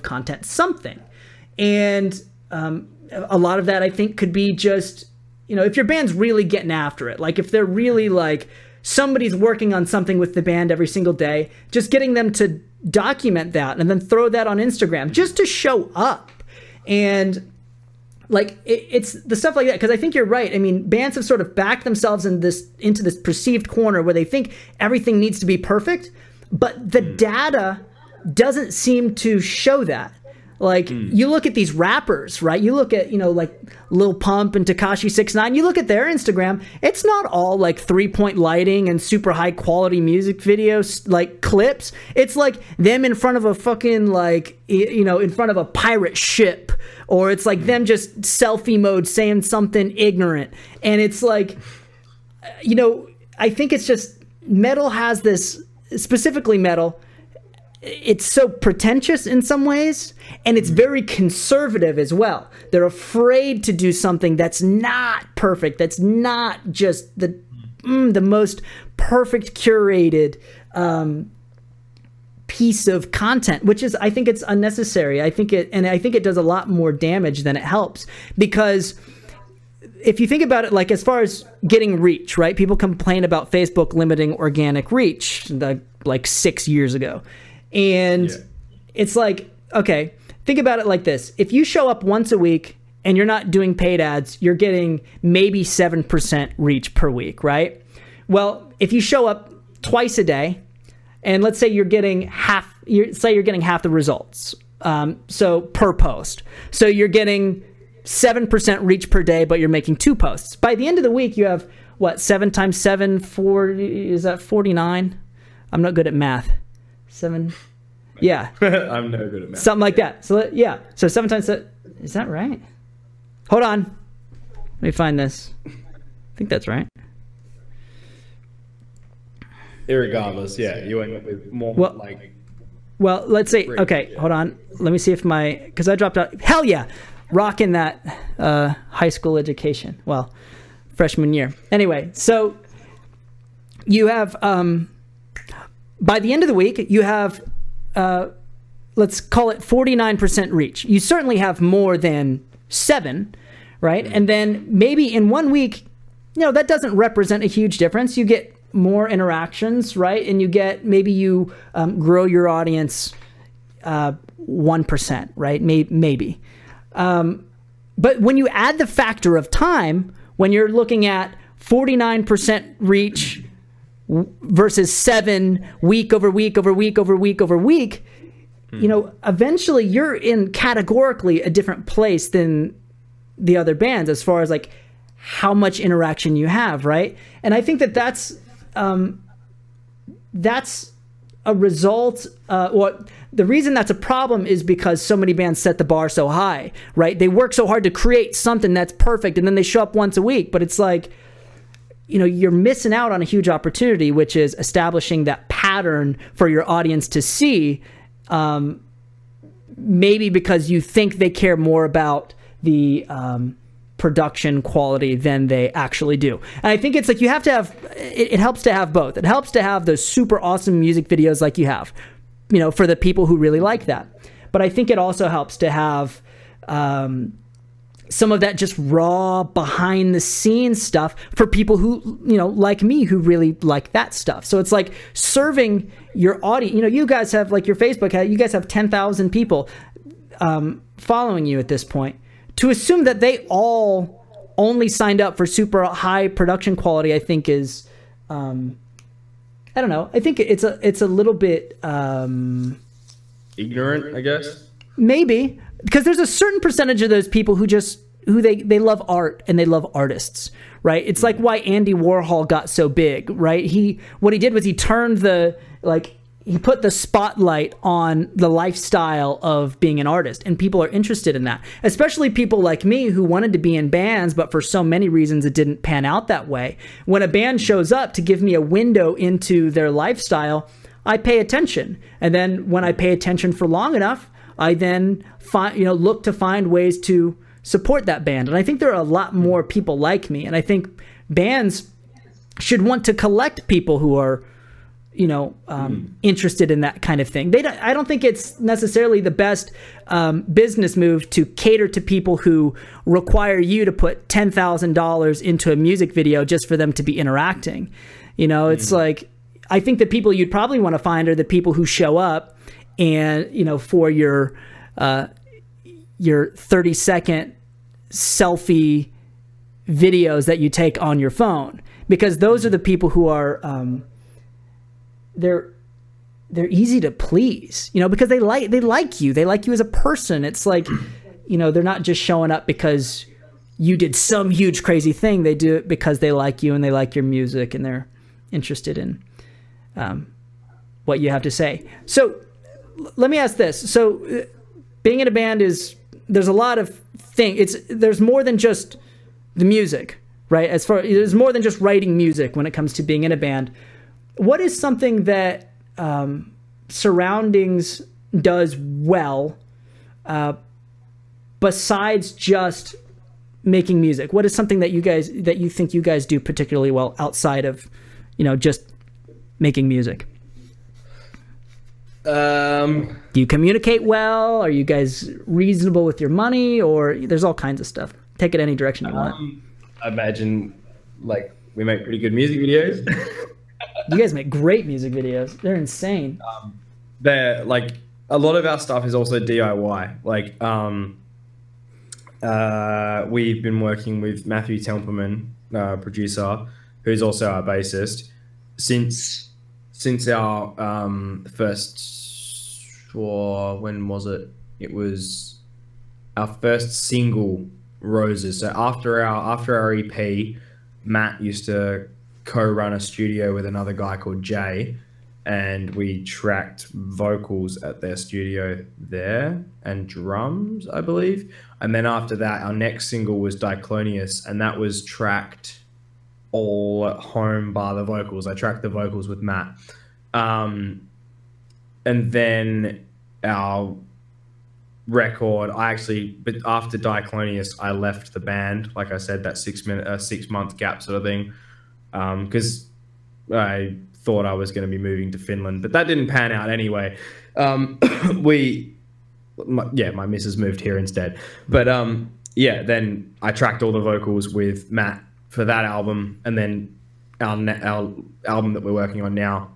Speaker 3: content, something. And a lot of that I think could be just, you know, if your band's really getting after it, like if they're really like somebody's working on something with the band every single day, just getting them to document that and then throw that on Instagram just to show up. And like it's the stuff like that, because I think you're right. I mean, bands have sort of backed themselves into this perceived corner where they think everything needs to be perfect, but the data doesn't seem to show that. Like, you look at these rappers, right? You look at, like Lil Pump and Tekashi 6ix9ine, you look at their Instagram, it's not all like 3-point lighting and super high quality music videos, like clips. It's like them in front of a fucking, like, in front of a pirate ship, or it's like them just selfie mode saying something ignorant. And it's like, I think it's just, metal has this, specifically metal, it's so pretentious in some ways, and it's very conservative as well. They're afraid to do something that's not perfect, that's not just the most perfect curated piece of content, which is, I think it's unnecessary. I think it does a lot more damage than it helps, because if you think about it, like, as far as getting reach, right? People complain about Facebook limiting organic reach like 6 years ago. And it's like, okay, think about it like this. If you show up once a week and you're not doing paid ads, you're getting maybe 7% reach per week, right? Well, if you show up twice a day, and let's say you're getting half the results, so per post. So you're getting 7% reach per day, but you're making 2 posts. By the end of the week, you have, what, 7 times 7, 40, is that 49? I'm not good at math. 7, yeah.
Speaker 2: I'm no good at math.
Speaker 3: Something like that. So yeah, so 7 times 7, is that right? Hold on, let me find this. I think that's right.
Speaker 2: Irregardless, yeah, you end up with more,
Speaker 3: well, let's see. Okay, hold on. Let me see if because I dropped out. Hell yeah, rocking that high school education. Well, freshman year. Anyway, so you have by the end of the week, you have, let's call it 49% reach. You certainly have more than 7, right? And then maybe in 1 week, that doesn't represent a huge difference. You get more interactions, right? And maybe you grow your audience 1%, right? Maybe. But when you add the factor of time, when you're looking at 49% reach versus 7 week over week over week over week over week, eventually you're in categorically a different place than the other bands as far as like how much interaction you have, right? And I think that's a result, the reason that's a problem is because so many bands set the bar so high, right? They work so hard to create something that's perfect, and then they show up once a week, but it's like, you're missing out on a huge opportunity, which is establishing that pattern for your audience to see, maybe because you think they care more about the production quality than they actually do. And I think it's like you have to have, it helps to have both. It helps to have those super awesome music videos like you have, for the people who really like that. But I think it also helps to have some of that just raw behind the scenes stuff for people who, like me, who really like that stuff. So it's like serving your audience. You guys have, like, your Facebook, you guys have 10,000 people following you at this point. To assume that they all only signed up for super high production quality, I think is, I don't know. I think it's a little bit
Speaker 2: ignorant, I guess.
Speaker 3: Maybe, because there's a certain percentage of those people who they love art and they love artists, right? It's like why Andy Warhol got so big, right? What he did was he turned he put the spotlight on the lifestyle of being an artist, and people are interested in that, especially people like me who wanted to be in bands, but for so many reasons it didn't pan out that way. When a band shows up to give me a window into their lifestyle, I pay attention. And then when I pay attention for long enough, I then look to find ways to support that band. And I think there are a lot more people like me, and I think bands should want to collect people who are interested in that kind of thing. I don't think it's necessarily the best business move to cater to people who require you to put $10,000 into a music video just for them to be interacting. It's like, I think the people you'd probably want to find are the people who show up and, for your 30-second selfie videos that you take on your phone, because those are the people who are they're easy to please, you know, because they like you as a person. It's like, you know, they're not just showing up because you did some huge crazy thing. They do it because they like you and they like your music and they're interested in what you have to say. So let me ask this. So being in a band there's a lot of things. There's more than just the music, right? There's more than just writing music when it comes to being in a band. What is something that Surroundings does well besides just making music? What is something that you think you guys do particularly well outside of, you know, just making music? Do you communicate well? Are you guys reasonable with your money? Or there's all kinds of stuff. Take it any direction you want.
Speaker 2: I imagine, like, we make pretty good music videos.
Speaker 3: You guys make great music videos. They're insane.
Speaker 2: They're like, a lot of our stuff is also DIY. Like, we've been working with Matthew Templeman, producer, who's also our bassist, since our first, when was it? It was our first single, Roses. So after our EP, Matt used to co-run a studio with another guy called Jay, and we tracked vocals at their studio there and drums, I believe. And then after that, our next single was Diclonius, and that was tracked all at home bar the vocals. I tracked the vocals with Matt. And then our record, but after Diclonius, I left the band. Like I said, that 6 month gap sort of thing. Because I thought I was going to be moving to Finland, but that didn't pan out anyway. My missus moved here instead. But then I tracked all the vocals with Matt for that album, and then our album that we're working on now,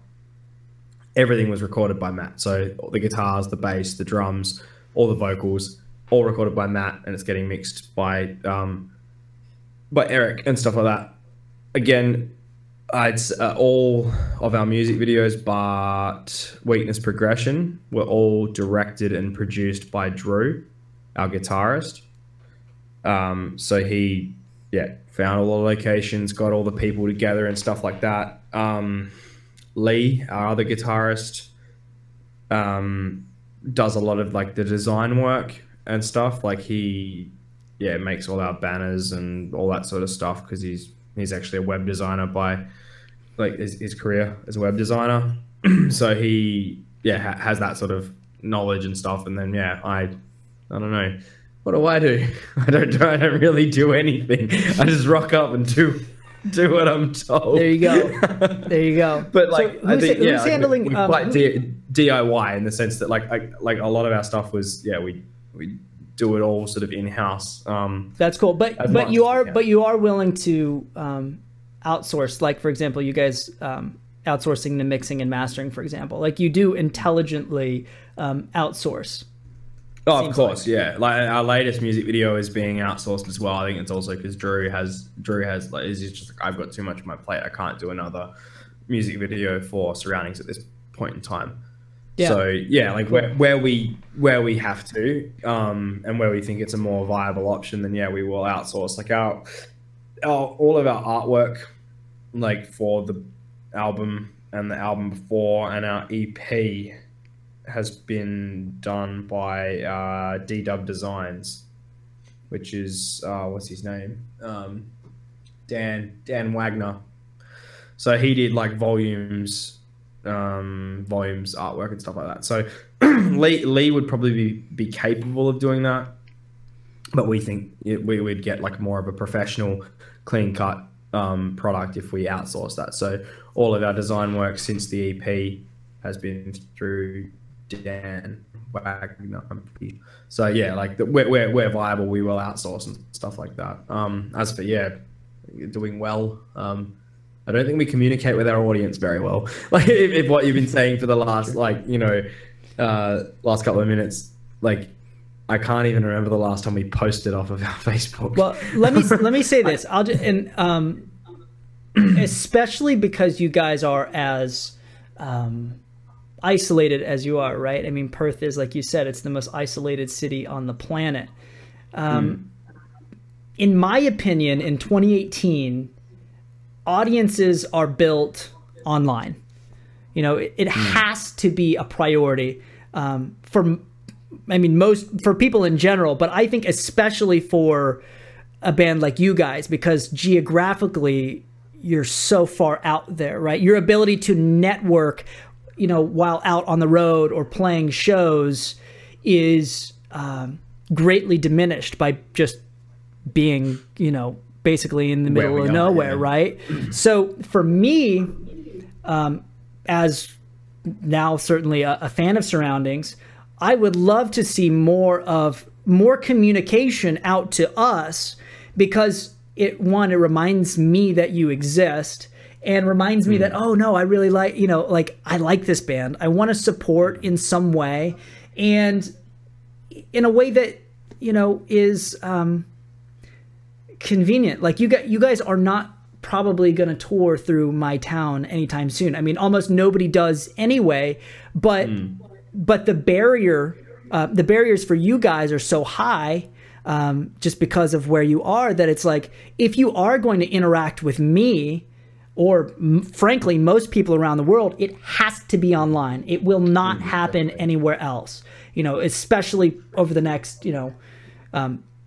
Speaker 2: everything was recorded by Matt. So the guitars, the bass, the drums, all the vocals, all recorded by Matt, and it's getting mixed by Eric and stuff like that. Again, all of our music videos, but Weakness Progression, were all directed and produced by Drew, our guitarist. So he, found all the locations, got all the people together and stuff like that. Lee, our other guitarist, does a lot of like the design work and stuff. Like he, makes all our banners and all that sort of stuff, because he's actually a web designer by like his career as a web designer. So he has that sort of knowledge and stuff. And then I don't know, what do? I don't really do anything. I just rock up and do what I'm told. There you
Speaker 3: go.
Speaker 2: But like,
Speaker 3: so I think who's handling
Speaker 2: we quite DIY in the sense that like a lot of our stuff was we do it all sort of in house.
Speaker 3: That's cool. But you are willing to outsource. Like, for example, you guys outsourcing the mixing and mastering, for example. Like, you do intelligently outsource.
Speaker 2: Oh, of course, like our latest music video is being outsourced as well. I think it's also because Drew has like, he's just like, I've got too much on my plate. I can't do another music video for Surroundings at this point in time. Yeah. So like where we have to, and where we think it's a more viable option, then we will outsource. Like our all of our artwork, like for the album and the album before and our EP, has been done by D-Dub Designs, which is what's his name, Dan Wagner. So he did like volumes artwork and stuff like that. So Lee would probably be capable of doing that, but we think we would get like more of a professional, clean cut product if we outsource that. So all of our design work since the EP has been through Dan Wagner. So like we're viable, we will outsource and stuff like that. As for doing well, I don't think we communicate with our audience very well. Like if what you've been saying for the last last couple of minutes, like I can't even remember the last time we posted off of our Facebook.
Speaker 3: Well, let me say this. I'll just, and especially because you guys are as isolated as you are, right? I mean, Perth is, like you said, it's the most isolated city on the planet. In my opinion, in 2018, audiences are built online. You know, it has to be a priority for people in general, but I think especially for a band like you guys, because geographically you're so far out there, right? Your ability to network, you know, while out on the road or playing shows is greatly diminished by just being, you know, basically in the middle of nowhere, right? So for me, as now certainly a fan of Surroundings, I would love to see more communication out to us, because it reminds me that you exist, and reminds me that, oh no, I really like, you know, like I like this band. I want to support in some way, and in a way that, you know, is convenient. Like you guys are not probably going to tour through my town anytime soon. I mean, almost nobody does anyway, but the barriers for you guys are so high, just because of where you are, that it's like, if you are going to interact with me, or frankly, most people around the world, it has to be online. It will not happen anywhere else, you know, especially over the next, you know,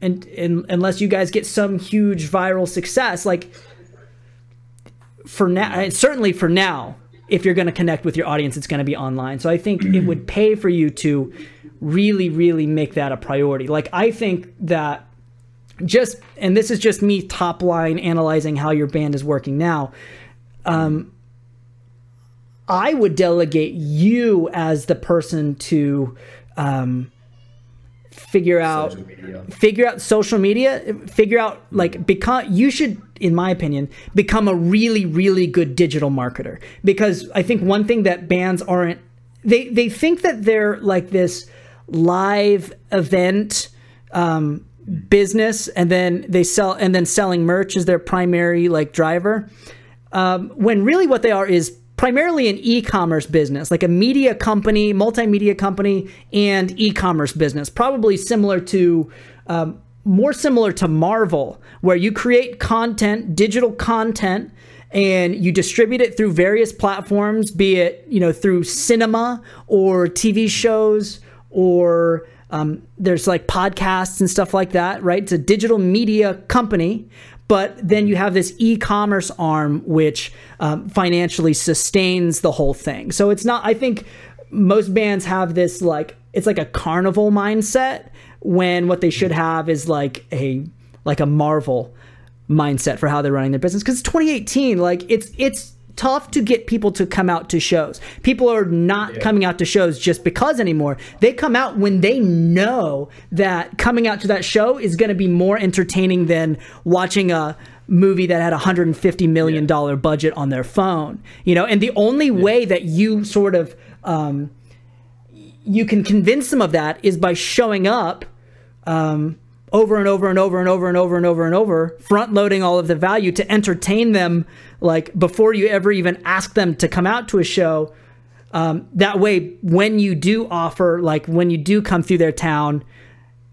Speaker 3: and unless you guys get some huge viral success, like for now, certainly for now, if you're going to connect with your audience, it's going to be online. So I think it would pay for you to really, really make that a priority. Like, I think that and this is just me top line analyzing how your band is working now. I would delegate you as the person to figure out social media, you should, in my opinion, become a really, really good digital marketer. Because I think one thing that bands aren't, they think that they're like this live event business, and then selling merch is their primary like driver. When really what they are is primarily an e-commerce business, like a media company, multimedia company, and e-commerce business, probably more similar to Marvel, where you create content, digital content, and you distribute it through various platforms, be it, you know, through cinema or TV shows, or there's like podcasts and stuff like that, right? It's a digital media company. But then you have this e-commerce arm, which financially sustains the whole thing. So it's not, I think most bands have this, like, it's like a carnival mindset, when what they should have is like a Marvel mindset for how they're running their business. Because it's 2018, like it's tough to get people to come out to shows. People are not coming out to shows just because anymore. They come out when they know that coming out to that show is going to be more entertaining than watching a movie that had $150 million budget on their phone, you know. And the only way that you sort of you can convince them of that is by showing up over and over and over and over and over and over and over, front loading all of the value to entertain them, like before you ever even ask them to come out to a show. That way, when you do offer, like when you do come through their town,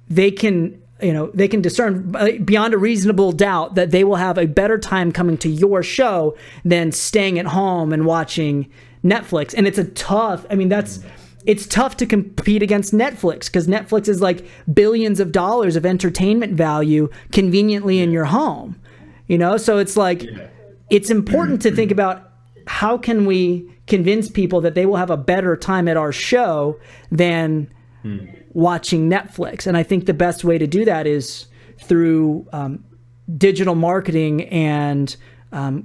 Speaker 3: they can discern beyond a reasonable doubt that they will have a better time coming to your show than staying at home and watching Netflix. And it's it's tough to compete against Netflix, because Netflix is like billions of dollars of entertainment value conveniently in your home, you know? So it's like, it's important to think about, how can we convince people that they will have a better time at our show than watching Netflix? And I think the best way to do that is through digital marketing and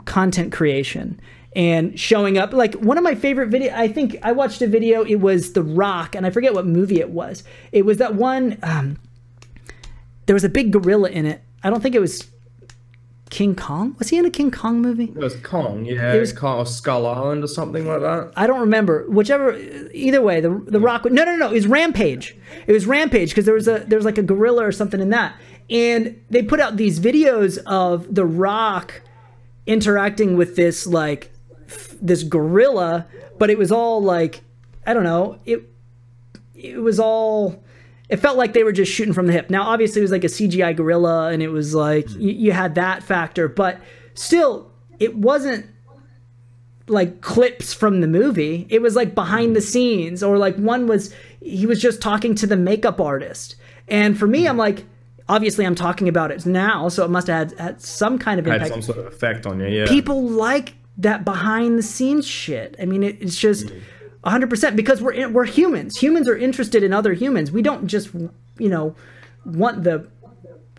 Speaker 3: content creation. And showing up, like one of my favorite videos, I think I watched a video, it was The Rock, and I forget what movie it was. It was that one, there was a big gorilla in it. I don't think it was King Kong. Was he in a King Kong movie?
Speaker 2: It was Kong, yeah. It was Kong or Skull Island or something like that.
Speaker 3: I don't remember. Whichever, either way, the Rock. No. It was Rampage. It was Rampage because there was like a gorilla or something in that, and they put out these videos of the Rock interacting with this this gorilla, but it was all like, I don't know. It was all. It felt like they were just shooting from the hip. Now, obviously, it was like a CGI gorilla, and it was like you had that factor, but still, it wasn't like clips from the movie. It was like behind the scenes, or like he was just talking to the makeup artist. And for me, I'm like, obviously, I'm talking about it now, so it must have had some kind of impact.
Speaker 2: Had some sort of effect on you, yeah.
Speaker 3: People like that behind the scenes shit. I mean, it's just. 100%, because we're humans. Humans are interested in other humans. We don't just, want the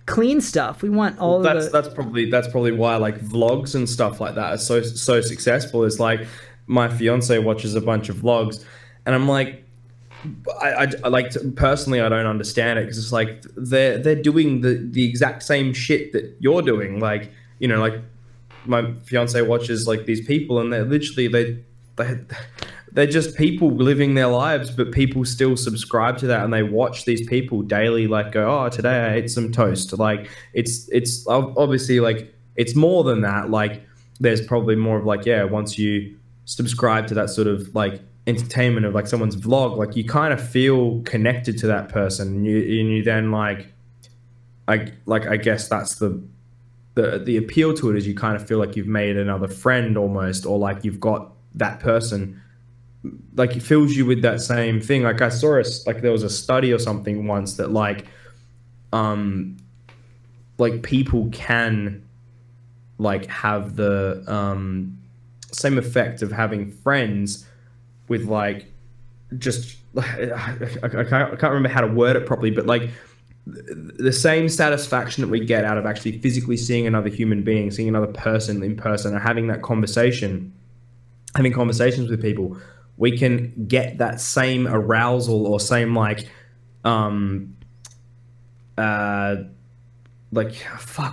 Speaker 3: clean stuff. We want all
Speaker 2: that's probably why like vlogs and stuff like that are so successful. Is like my fiance watches a bunch of vlogs, and I'm like, I like to, personally I don't understand it, because it's like they're doing the exact same shit that you're doing. Like, like my fiance watches like these people, and they're literally they're just people living their lives, but people still subscribe to that, and they watch these people daily, like go, oh, today I ate some toast. Like it's obviously like it's more than that. Like there's probably more of like, yeah, once you subscribe to that sort of like entertainment of like someone's vlog, like you kind of feel connected to that person, and you then I guess that's the appeal to it, is you kind of feel like you've made another friend almost, or like you've got that person. Like it fills you with that same thing. Like I saw there was a study or something once that like people can like have the same effect of having friends with like just I can't remember how to word it properly, but like the same satisfaction that we get out of actually physically seeing another human being, seeing another person in person, and having that conversation, having conversations with people, we can get that same arousal or same like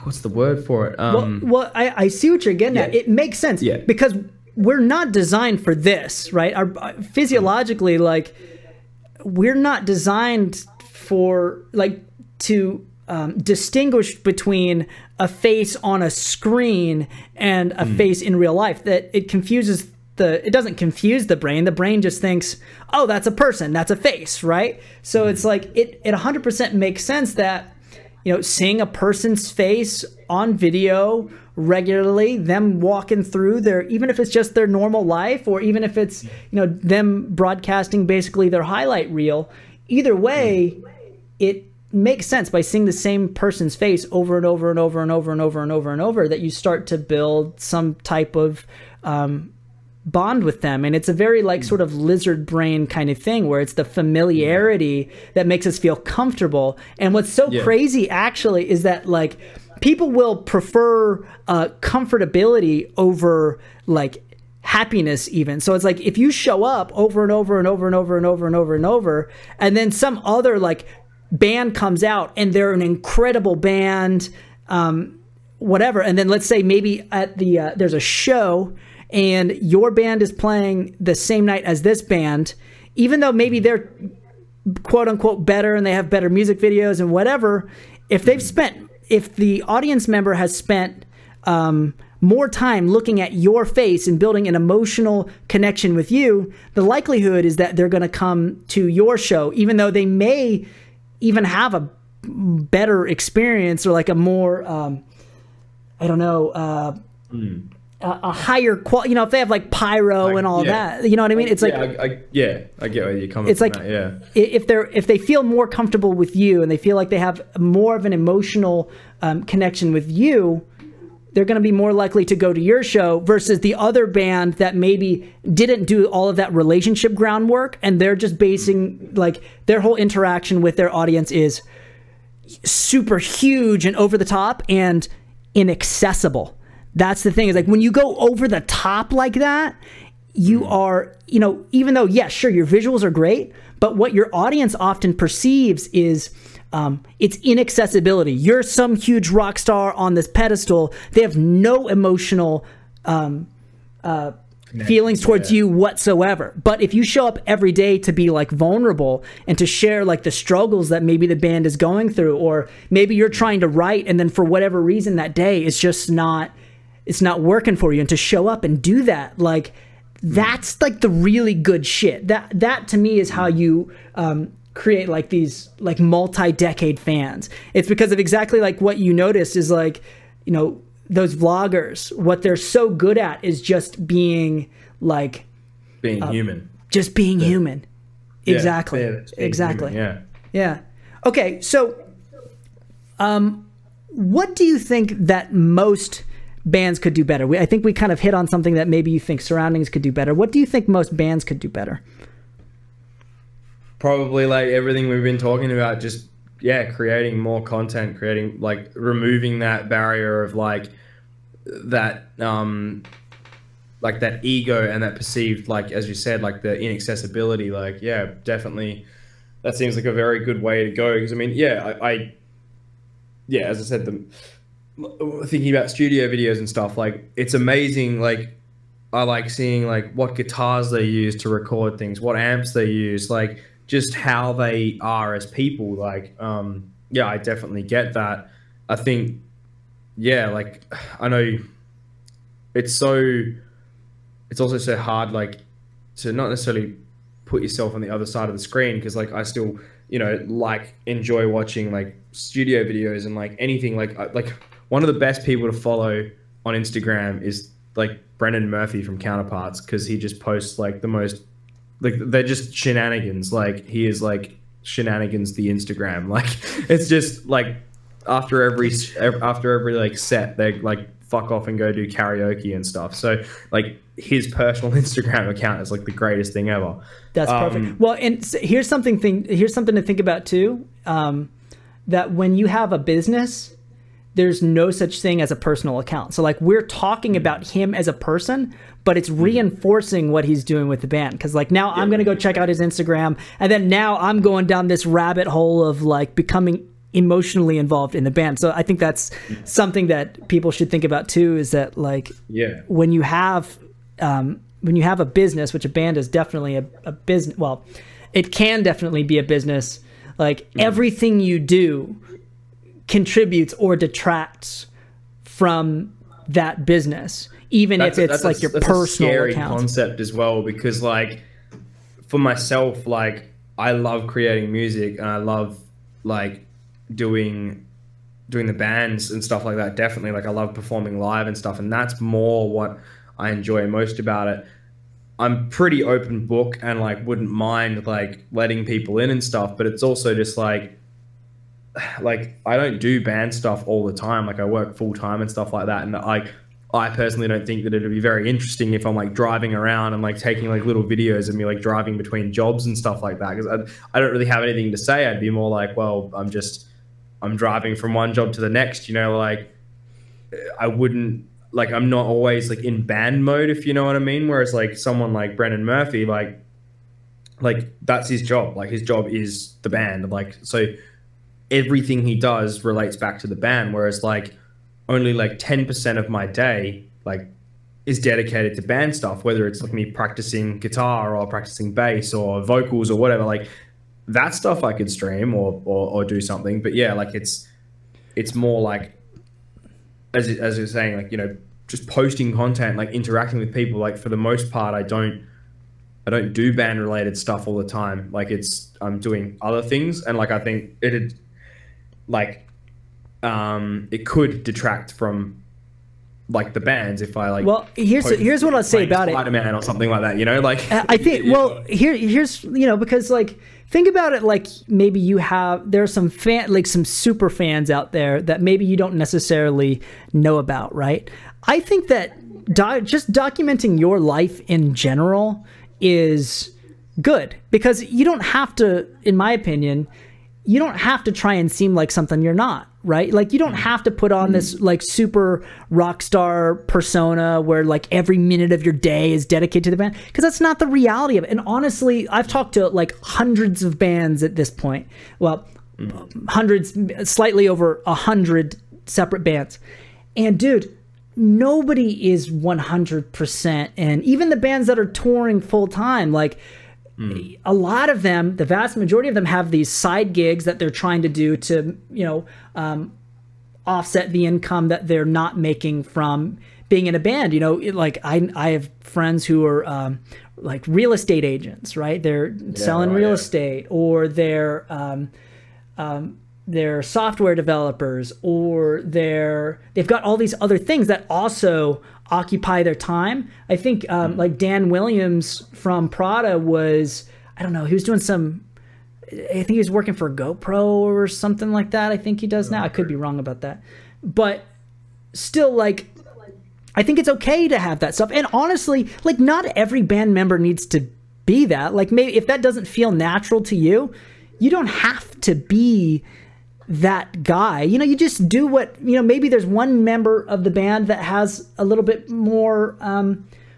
Speaker 2: what's the word for it?
Speaker 3: Well, I see what you're getting at. It makes sense, because we're not designed for this, right? Physiologically, like we're not designed for like to distinguish between a face on a screen and a face in real life. That it confuses. It doesn't confuse the brain. The brain just thinks, oh, that's a person, that's a face, right? So it's like it 100% makes sense that, seeing a person's face on video regularly, them walking through even if it's just their normal life, or even if it's, them broadcasting basically their highlight reel, either way, it makes sense by seeing the same person's face over and over and over and over and over and over and over that you start to build some type of bond with them. And it's a very like sort of lizard brain kind of thing, where it's the familiarity that makes us feel comfortable. And what's so crazy actually is that like people will prefer comfortability over like happiness even. So it's like if you show up over and over and over and over and over and over and over, and then some other like band comes out and they're an incredible band, whatever, and then let's say maybe at the there's a show and your band is playing the same night as this band, even though maybe they're quote unquote better and they have better music videos and whatever, if the audience member has spent more time looking at your face and building an emotional connection with you, the likelihood is that they're going to come to your show, even though they may even have a better experience or like a more, I don't know, a higher quality, if they have like pyro and all that, you know what I mean? It's like,
Speaker 2: I get where you're coming
Speaker 3: from. It's like, if they feel more comfortable with you and they feel like they have more of an emotional connection with you, they're going to be more likely to go to your show versus the other band that maybe didn't do all of that relationship groundwork, and they're just basing like their whole interaction with their audience is super huge and over the top and inaccessible. That's the thing, is like when you go over the top like that, you are, even though, yes, sure, your visuals are great, but what your audience often perceives is It's inaccessibility. You're some huge rock star on this pedestal. They have no emotional feelings towards you whatsoever. But if you show up every day to be like vulnerable and to share like the struggles that maybe the band is going through, or maybe you're trying to write and then for whatever reason that day it's just not, it's not working for you, and to show up and do that, like that's like the really good shit. That to me is how you create like these like multi-decade fans. It's because of exactly like what you noticed is like, you know, those vloggers, what they're so good at is just being like
Speaker 2: being human.
Speaker 3: Just being human. Exactly.
Speaker 2: Exactly. Human,
Speaker 3: yeah. Okay, so what do you think that most bands could do better? I think we kind of hit on something that maybe you think Surroundings could do better. What do you think most bands could do better?
Speaker 2: Probably like everything we've been talking about, just creating more content, creating like removing that barrier of like that that ego and that perceived, like as you said, like the inaccessibility. Like definitely that seems like a very good way to go, because I mean I as I said, thinking about studio videos and stuff, like it's amazing. Like I like seeing like what guitars they use to record things, what amps they use, like just how they are as people. Like I definitely get that. I think like I know it's also so hard like to not necessarily put yourself on the other side of the screen, because like I still, you know, like enjoy watching like studio videos and like anything. Like one of the best people to follow on Instagram is like Brendan Murphy from Counterparts, because he just posts like the most, like they're just shenanigans. Like he is like shenanigans the Instagram. Like it's just like after every like set they like fuck off and go do karaoke and stuff. So like his personal Instagram account is like the greatest thing ever.
Speaker 3: That's perfect. Well, and here's something to think about too, that when you have a business, there's no such thing as a personal account. So like we're talking about him as a person, but it's reinforcing what he's doing with the band. Because like now I'm going to go check out his Instagram, and then now I'm going down this rabbit hole of like becoming emotionally involved in the band. So I think that's something that people should think about too, is that like when you have a business, which a band is definitely a business, well, it can definitely be a business, like everything you do contributes or detracts from that business, even if it's like your personal
Speaker 2: scary
Speaker 3: account.
Speaker 2: Concept as well, because like for myself, like I love creating music and I love like doing the bands and stuff like that. Definitely, like I love performing live and stuff, and that's more what I enjoy most about it. I'm pretty open book and like wouldn't mind like letting people in and stuff, but it's also just like I don't do band stuff all the time. Like I work full time and stuff like that, and I personally don't think that it'd be very interesting if I'm like driving around and like taking like little videos of me like driving between jobs and stuff like that, because I don't really have anything to say. I'd be more like, well, I'm driving from one job to the next, you know, like I wouldn't, like I'm not always like in band mode, if you know what I mean. Whereas like someone like Brendan Murphy, like that's his job. Like his job is the band. Like, so everything he does relates back to the band. Whereas like only like 10% of my day like is dedicated to band stuff, whether it's like me practicing guitar or practicing bass or vocals or whatever. Like that stuff I could stream or do something. But yeah, like it's more like, as you're saying, like, you know, just posting content, like interacting with people. Like for the most part, I don't do band related stuff all the time. Like I'm doing other things, and like I think it could detract from like the bands if I like.
Speaker 3: Well, here's what I'll say about it.
Speaker 2: Spider-Man or something like that, you know, like
Speaker 3: I think. Well, here's you know, because like think about it, like maybe there's some some super fans out there that maybe you don't necessarily know about, right? I think that just documenting your life in general is good, because you don't have to, in my opinion, you don't have to try and seem like something you're not, right? Like you don't have to put on this like super rock star persona where like every minute of your day is dedicated to the band, because that's not the reality of it. And honestly, I've talked to like hundreds of bands at this point. Well, hundreds, slightly over 100 separate bands. And dude, nobody is 100%. And even the bands that are touring full time, like a lot of them, the vast majority of them have these side gigs that they're trying to do to, you know, offset the income that they're not making from being in a band. You know, like I have friends who are like real estate agents, right? They're selling real estate, or they're software developers, or they've got all these other things that also occupy their time. I think like Dan Williams from Prada was, I don't know, he was doing some, I think he was working for GoPro or something like that. I think he does now. I could be wrong about that. But still, like, I think it's okay to have that stuff. And honestly, like, not every band member needs to be that. Like, maybe if that doesn't feel natural to you, you don't have to be that guy. You know, you just do what, you know, maybe there's one member of the band that has a little bit more,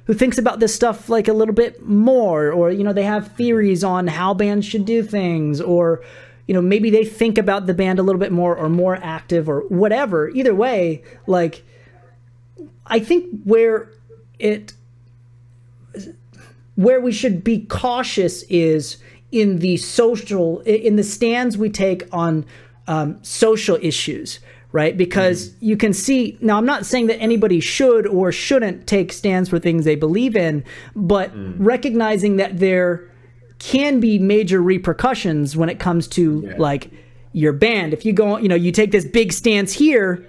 Speaker 3: who thinks about this stuff like a little bit more, or, you know, they have theories on how bands should do things, or, you know, maybe they think about the band a little bit more, or more active, or whatever. Either way, like, I think where we should be cautious is in the stands we take on social issues, right? Because you can see, now I'm not saying that anybody should or shouldn't take stands for things they believe in, but recognizing that there can be major repercussions when it comes to like your band. If you go, you know, you take this big stance here,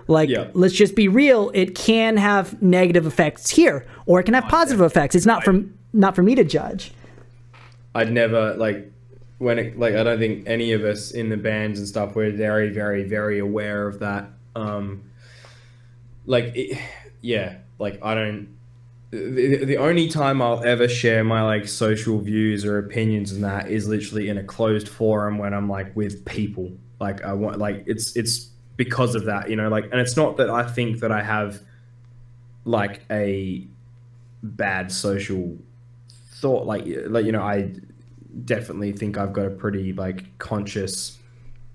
Speaker 3: like, let's just be real, it can have negative effects here, or it can have positive effects. It's not for me to judge.
Speaker 2: I'd never, like, when it, like, I don't think any of us in the bands and stuff, we're very, very, very aware of that. Like, like, I don't, the only time I'll ever share my, like, social views or opinions and that is literally in a closed forum when I'm, like, with people. Like, I want, like, it's because of that, you know, like, and it's not that I think that I have, like, a bad social thought, like, you know, I definitely think I've got a pretty, like, conscious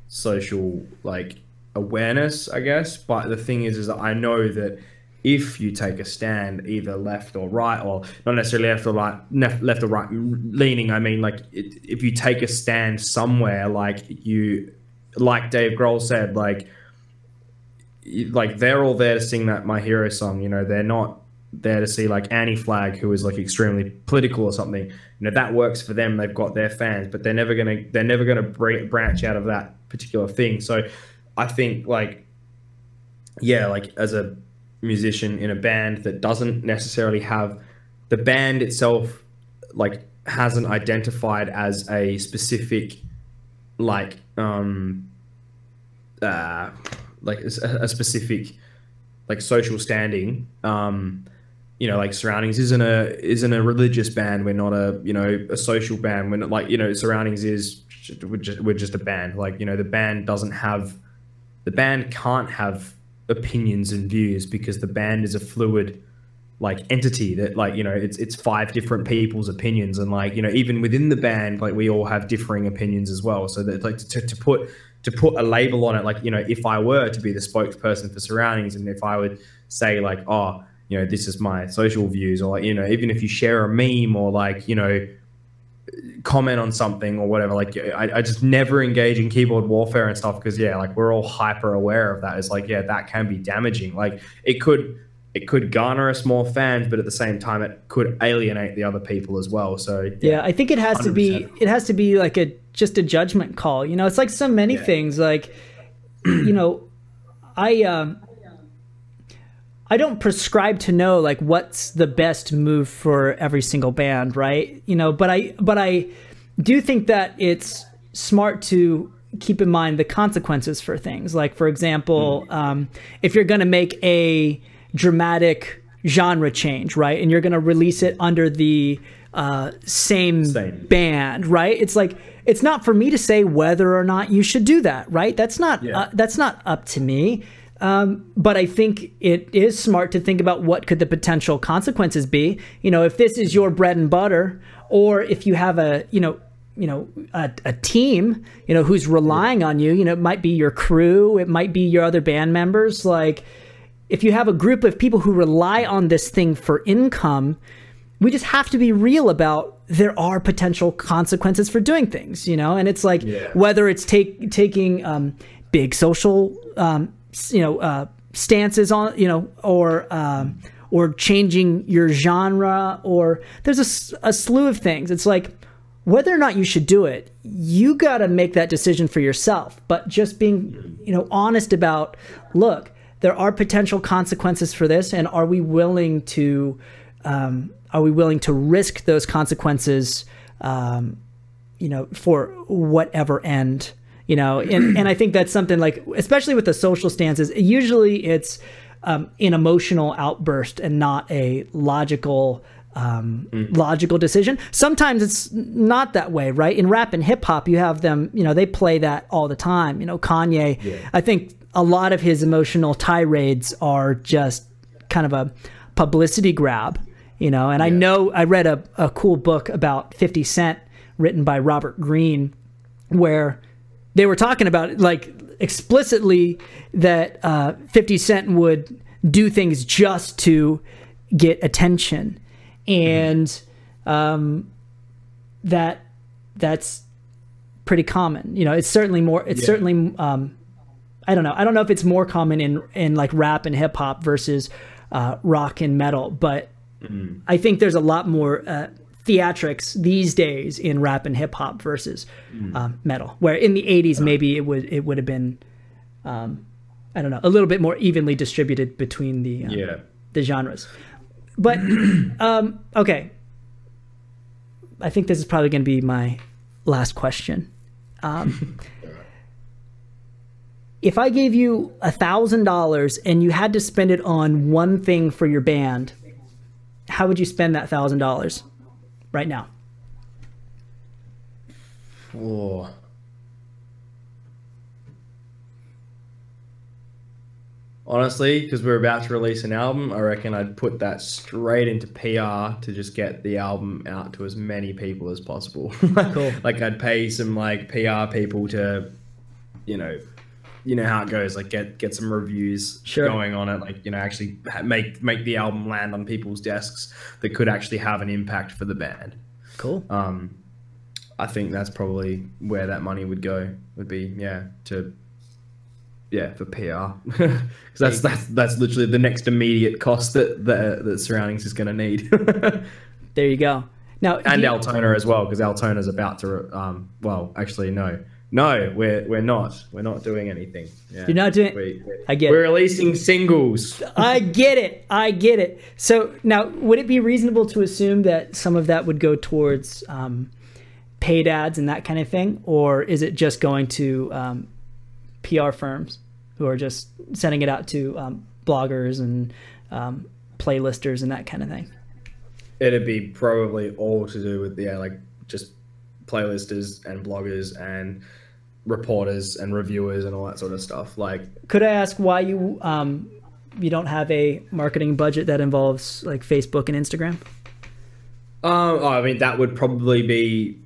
Speaker 2: social, like, awareness, I guess. But the thing is that I know that if you take a stand, either left or right, or not necessarily left or right leaning, I mean, like, if you take a stand somewhere, like, like Dave Grohl said, like they're all there to sing that My Hero song, you know, they're not there to see, like, Anti-Flag, who is, like, extremely political or something. You know, that works for them, they've got their fans, but they're never gonna branch out of that particular thing. So I think, like, like, as a musician in a band that doesn't necessarily have, the band itself, like, hasn't identified as a specific, like, a specific, like, social standing. You know, like, Surroundings isn't a religious band. We're not a, you know, a social band. We're not, like, you know, Surroundings is, we're just a band. Like, you know, the band can't have opinions and views, because the band is a fluid, like, entity that, like, you know, it's 5 different people's opinions, and, like, you know, even within the band, like, we all have differing opinions as well. So that, like, to put a label on it, like, you know, if I were to be the spokesperson for Surroundings, and if I would say, like, oh, you know, this is my social views, or, like, you know, even if you share a meme, or, like, you know, comment on something or whatever, like, I just never engage in keyboard warfare and stuff, because like, we're all hyper aware of that. It's like, that can be damaging. Like, it could garner us more fans, but at the same time it could alienate the other people as well. So
Speaker 3: I think it has 100%. to be like just a judgment call, you know. It's like so many things, like, you know, I don't prescribe to know, like, what's the best move for every single band, right? You know, but I do think that it's smart to keep in mind the consequences for things. Like, for example, if you're going to make a dramatic genre change, right, and you're going to release it under the same band, right? It's like, it's not for me to say whether or not you should do that, right? That's not up to me. But I think it is smart to think about what could the potential consequences be. You know, if this is your bread and butter, or if you have a, you know, a team, who's relying on you. It might be your crew, it might be your other band members. Like, if you have a group of people who rely on this thing for income, we just have to be real about there are potential consequences for doing things, and it's like, whether it's taking big social, stances on, or changing your genre, or there's a slew of things. It's like, whether or not you should do it, you got to make that decision for yourself. But just being, honest about, look, there are potential consequences for this, and are we willing to risk those consequences, for whatever end, and I think that's something, like, especially with the social stances, usually it's an emotional outburst and not a logical decision. Sometimes it's not that way, right? In rap and hip hop, you have them, they play that all the time. Kanye, I think a lot of his emotional tirades are just kind of a publicity grab, and I know I read a cool book about 50 Cent written by Robert Greene, where they were talking about, like, explicitly that 50 Cent would do things just to get attention. And that's pretty common. It's certainly more, certainly, I don't know if it's more common in like rap and hip hop versus rock and metal, but I think there's a lot more theatrics these days in rap and hip hop versus metal, where in the 80s, maybe it would have been, I don't know, a little bit more evenly distributed between the genres. But, okay. I think this is probably going to be my last question. If I gave you $1,000 and you had to spend it on one thing for your band, how would you spend that $1,000 right now?
Speaker 2: Oh. Honestly, because we're about to release an album, I reckon I'd put that straight into PR to just get the album out to as many people as possible. Cool. Like, I'd pay some like PR people to, you know how it goes. Like, get some reviews going on it. Like, actually make the album land on people's desks that could actually have an impact for the band. Cool. I think that's probably where that money would go. Would be for PR, because that's literally the next immediate cost that Surroundings is going to need.
Speaker 3: There you go. Now,
Speaker 2: and Altona as well, because Altona's about to. Well, actually, no, we're not doing anything. Yeah.
Speaker 3: You're not doing. I get it.
Speaker 2: We're releasing singles.
Speaker 3: I get it. So now, would it be reasonable to assume that some of that would go towards paid ads and that kind of thing, or is it just going to PR firms who are just sending it out to bloggers and playlisters and that kind of thing?
Speaker 2: It'd be probably all to do with just playlisters and bloggers and reporters and reviewers and all that sort of stuff. Like,
Speaker 3: could I ask why you don't have a marketing budget that involves like Facebook and Instagram?
Speaker 2: I mean, that would probably be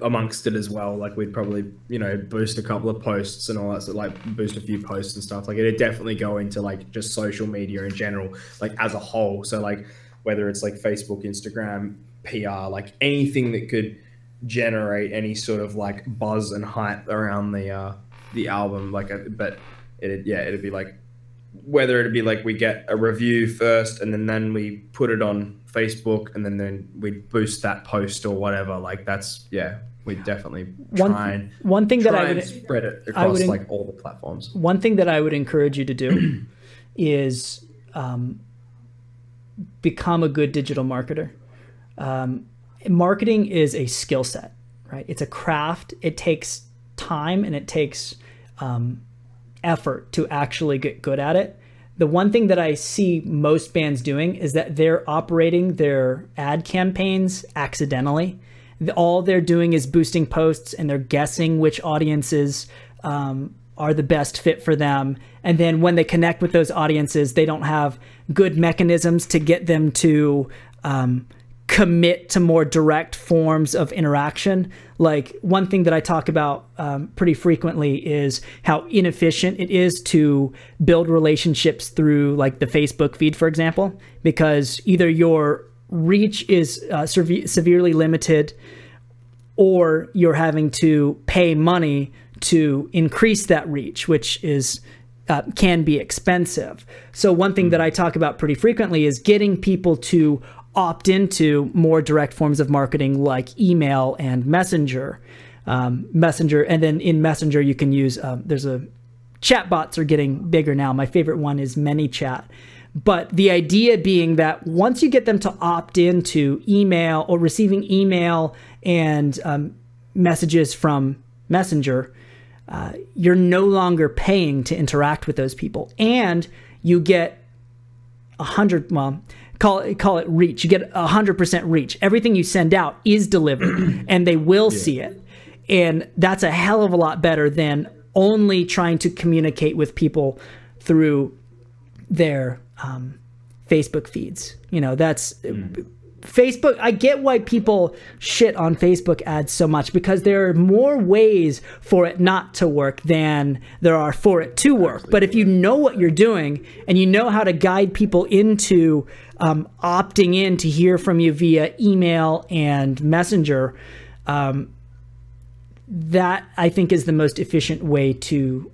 Speaker 2: amongst it as well. Like, we'd probably boost a couple of posts and all that, so like boost a few posts and stuff. Like, it'd definitely go into like just social media in general, like as a whole. So like whether it's like Facebook, Instagram, PR, like anything that could generate any sort of like buzz and hype around the album. Like, but it'd be like, whether it'd be like we get a review first and then we put it on Facebook and then we boost that post or whatever. Like, that's we'd definitely try and spread it across like all the platforms.
Speaker 3: One thing that I would encourage you to do is become a good digital marketer. Marketing is a skill set, right? It's a craft. It takes time and it takes effort to actually get good at it. The one thing that I see most bands doing is that they're operating their ad campaigns accidentally. All they're doing is boosting posts and they're guessing which audiences are the best fit for them. And then when they connect with those audiences, they don't have good mechanisms to get them to commit to more direct forms of interaction. Like one thing that I talk about pretty frequently is how inefficient it is to build relationships through like the Facebook feed, for example, because either your reach is severely limited, or you're having to pay money to increase that reach, which is can be expensive. So one thing that I talk about pretty frequently is getting people to opt into more direct forms of marketing like email and Messenger. And then in Messenger you can use, chatbots are getting bigger now. My favorite one is ManyChat. But the idea being that once you get them to opt into email or receiving email and messages from Messenger, you're no longer paying to interact with those people. And you get 100, well, call it reach. You get 100% reach. Everything you send out is delivered and they will see it. And that's a hell of a lot better than only trying to communicate with people through their Facebook feeds. You know, that's Facebook. I get why people shit on Facebook ads so much, because there are more ways for it not to work than there are for it to work. But if you know what you're doing and you know how to guide people into opting in to hear from you via email and Messenger, that I think is the most efficient way to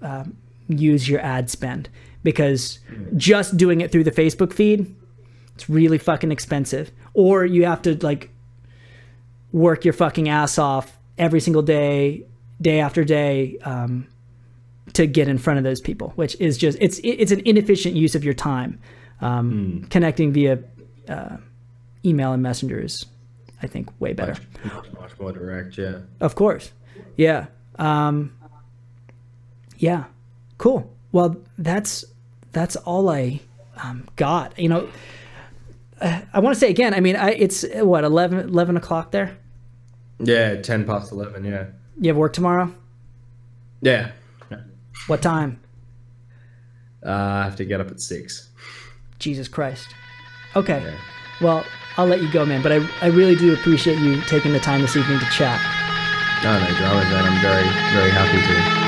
Speaker 3: use your ad spend, because just doing it through the Facebook feed, it's really fucking expensive. Or you have to like work your fucking ass off every single day, day after day, to get in front of those people, which is just, it's an inefficient use of your time. Connecting via email and Messenger is, I think, way better.
Speaker 2: Much more direct, yeah.
Speaker 3: Of course. Yeah. Yeah. Cool. Well, that's all I got. You know, I want to say again, I mean, it's what, 11 o'clock there?
Speaker 2: Yeah, 10 past 11, yeah.
Speaker 3: You have work tomorrow?
Speaker 2: Yeah.
Speaker 3: What time?
Speaker 2: I have to get up at 6.
Speaker 3: Jesus Christ. Okay.
Speaker 2: Yeah.
Speaker 3: Well, I'll let you go, man, but I really do appreciate you taking the time this evening to chat.
Speaker 2: No, dramas, man. I'm very, very happy to.